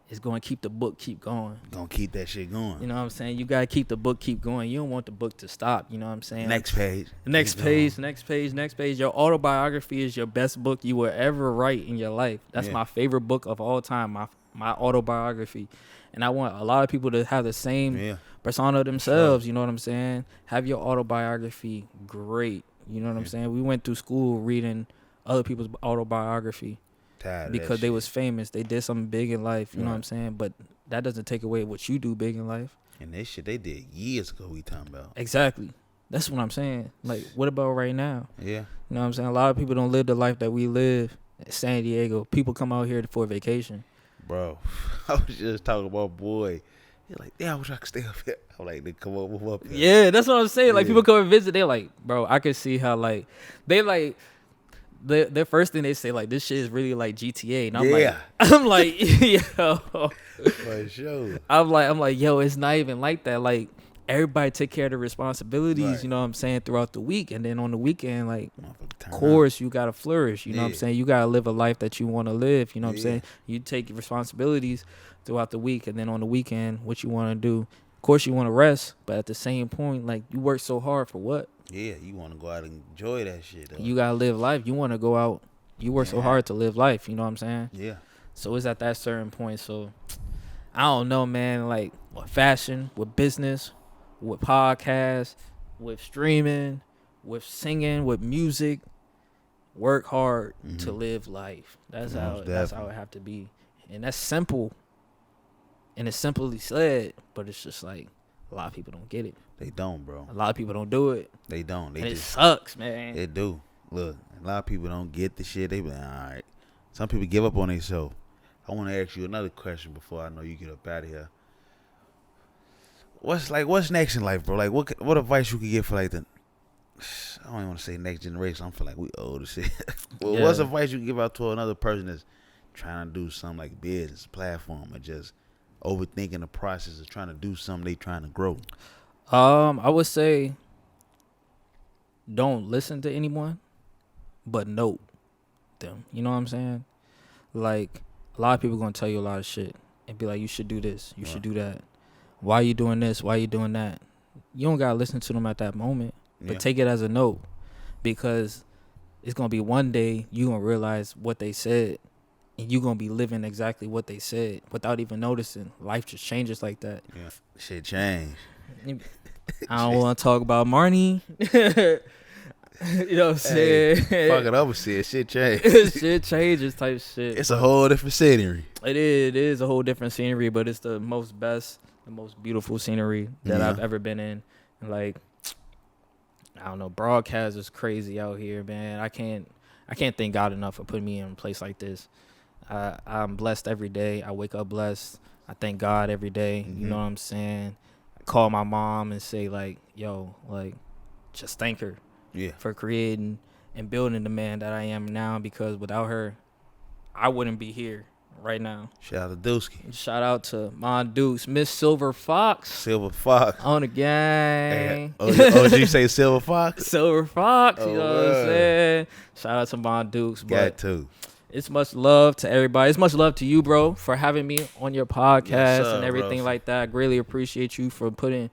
is going to keep the book keep going. Going to keep that shit going. You know what I'm saying? You got to keep the book keep going. You don't want the book to stop. You know what I'm saying? Next page. Next page. Your autobiography is your best book you will ever write in your life. That's my favorite book of all time, my autobiography. And I want a lot of people to have the same persona themselves. You know what I'm saying? Have your autobiography great. You know what I'm saying? We went through school reading other people's autobiography. Because they was famous. They did something big in life. You know what I'm saying? But that doesn't take away what you do big in life. And this shit they did years ago we talking about. Exactly. That's what I'm saying. Like, what about right now? Yeah. You know what I'm saying? A lot of people don't live the life that we live in San Diego. People come out here for vacation. Bro, I was just talking about boy. They're like, yeah, I wish I could stay up here. I'm like, they come up here. Yeah, that's what I'm saying. Like, people come and visit. They're like, bro, I can see how, like, they like, the first thing they say, like, this shit is really like GTA. And I'm like, yo. For sure. I'm like, yo, it's not even like that. Like, everybody take care of their responsibilities, you know what I'm saying, throughout the week. And then on the weekend, like, of course, you got to flourish. You know what I'm saying? You got to live a life that you want to live. You know what I'm saying? You take your responsibilities throughout the week. And then on the weekend, what you want to do. Of course, you want to rest. But at the same point, like, you work so hard for what? Yeah, you want to go out and enjoy that shit, though. You got to live life. You want to go out. You work so hard to live life. You know what I'm saying? Yeah. So it's at that certain point. So I don't know, man. Like, with fashion, with business, with podcasts, with streaming, with singing, with music, work hard to live life. That's how it have to be. And that's simple. And it's simply said, but it's just like a lot of people don't get it. They don't, bro. A lot of people don't do it. They don't. It sucks, man. It do. Look, a lot of people don't get the shit. They be like, all right. Some people give up on themselves. I want to ask you another question before I know you get up out of here. What's next in life, bro? Like, what advice you could give for, like, I don't even want to say next generation. I feel like we old as shit. What's advice you can give out to another person that's trying to do something like business, platform, or just overthinking the process of trying to do something they trying to grow? I would say don't listen to anyone, but note them. You know what I'm saying? Like, a lot of people going to tell you a lot of shit and be like, you should do this. You should do that. Why are you doing this? Why are you doing that? You don't got to listen to them at that moment, but take it as a note, because it's going to be one day you going to realize what they said and you going to be living exactly what they said without even noticing. Life just changes like that. Yeah. Shit change. I don't want to talk about Marnie. You know what I'm saying? Fuck it, I would say shit change. Shit changes type shit. It's a whole different scenery. It is a whole different scenery, but it's the most beautiful scenery that I've ever been in. And, like, I don't know, broadcast is crazy out here, man. I can't I can't thank God enough for putting me in a place like this. I'm blessed every day. I wake up blessed. I thank God every day. You know what I'm saying? I call my mom and say, like, yo, like, just thank her for creating and building the man that I am now, because without her, I wouldn't be here right now. Shout out to Dooski. Shout out to my Dukes, Miss Silver Fox. Silver Fox. On the gang. Did you say Silver Fox? Silver Fox, you know what I'm saying? Shout out to my Dukes. Got to. It's much love to everybody. It's much love to you, bro, for having me on your podcast and everything like that. I greatly appreciate you for putting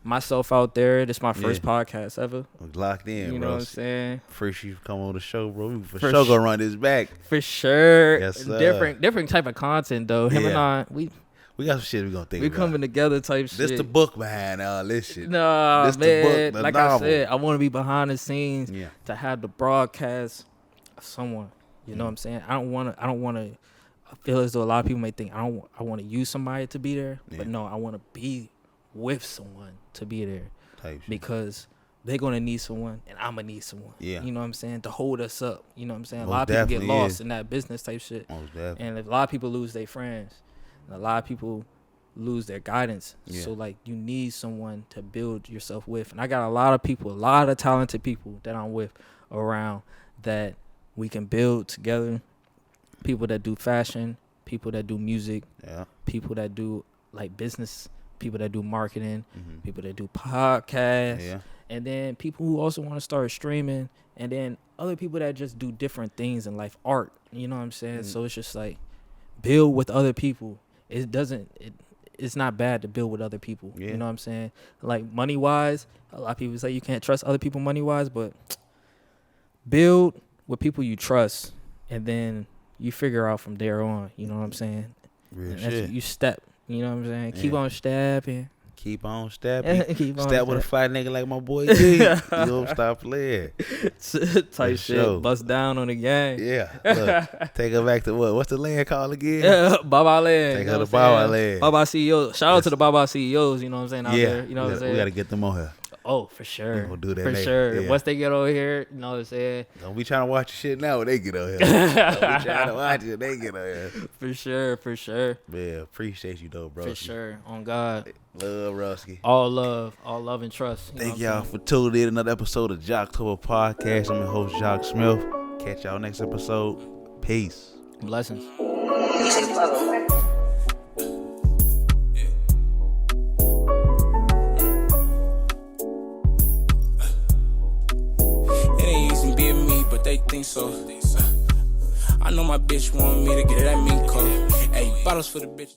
myself out there. This is my first podcast ever. I'm locked in, you know what I'm saying? Appreciate you come on the show, bro. We for sure gonna run this back. For sure. Yes, sir. Different type of content though. Him and I, we got some shit we gonna think about. We coming together type shit. This the book behind all this shit. Nah, this man. The book, the like novel. I said, I want to be behind the scenes to have the broadcast of someone. You know what I'm saying? I don't want to. I feel as though a lot of people may think I want to use somebody to be there, but no, I want to be with someone to be there. Because they're going to need someone and I'm going to need someone. Yeah. You know what I'm saying? To hold us up. You know what I'm saying? A lot of people get lost in that business type shit. And a lot of people lose their friends. And a lot of people lose their guidance. So, like, you need someone to build yourself with. And I got a lot of people, a lot of talented people that I'm with around that we can build together. People that do fashion, people that do music, people that do, like, business, people that do marketing, people that do podcasts, and then people who also want to start streaming, and then other people that just do different things in life, art. You know what I'm saying? So it's just like build with other people. It's not bad to build with other people. You know what I'm saying? Like money wise, a lot of people say you can't trust other people money wise, but build with people you trust, and then you figure out from there on. You know what I'm saying? Real shit. You step. You know what I'm saying? Keep on stepping. Keep on stepping. Step with a fly nigga like my boy G. You don't stop playing. Type shit. Bust down on the gang. Yeah. Look, take her back to what? What's the land called again? Baba Land. Take her to Baba Land. Baba CEOs. Shout out to the Baba CEOs, you know what I'm saying, out there. You know what I'm saying? We got to get them on here. Oh, for sure. We're going to do that for later. sure. Yeah. Once they get over here, you know what I'm saying? Don't be trying to watch your shit now when they get over here. Don't be trying to watch it when they get over here. For sure. Man, appreciate you though, bro. For sure. On God. Love, Rusky. All love and trust. Thank y'all for tuning in another episode of JOCTOBER Podcast. I'm your host, Jock Smith. Catch y'all next episode. Peace. Blessings. They think so. I know my bitch want me to get it at me, call. Hey, bottles for the bitch.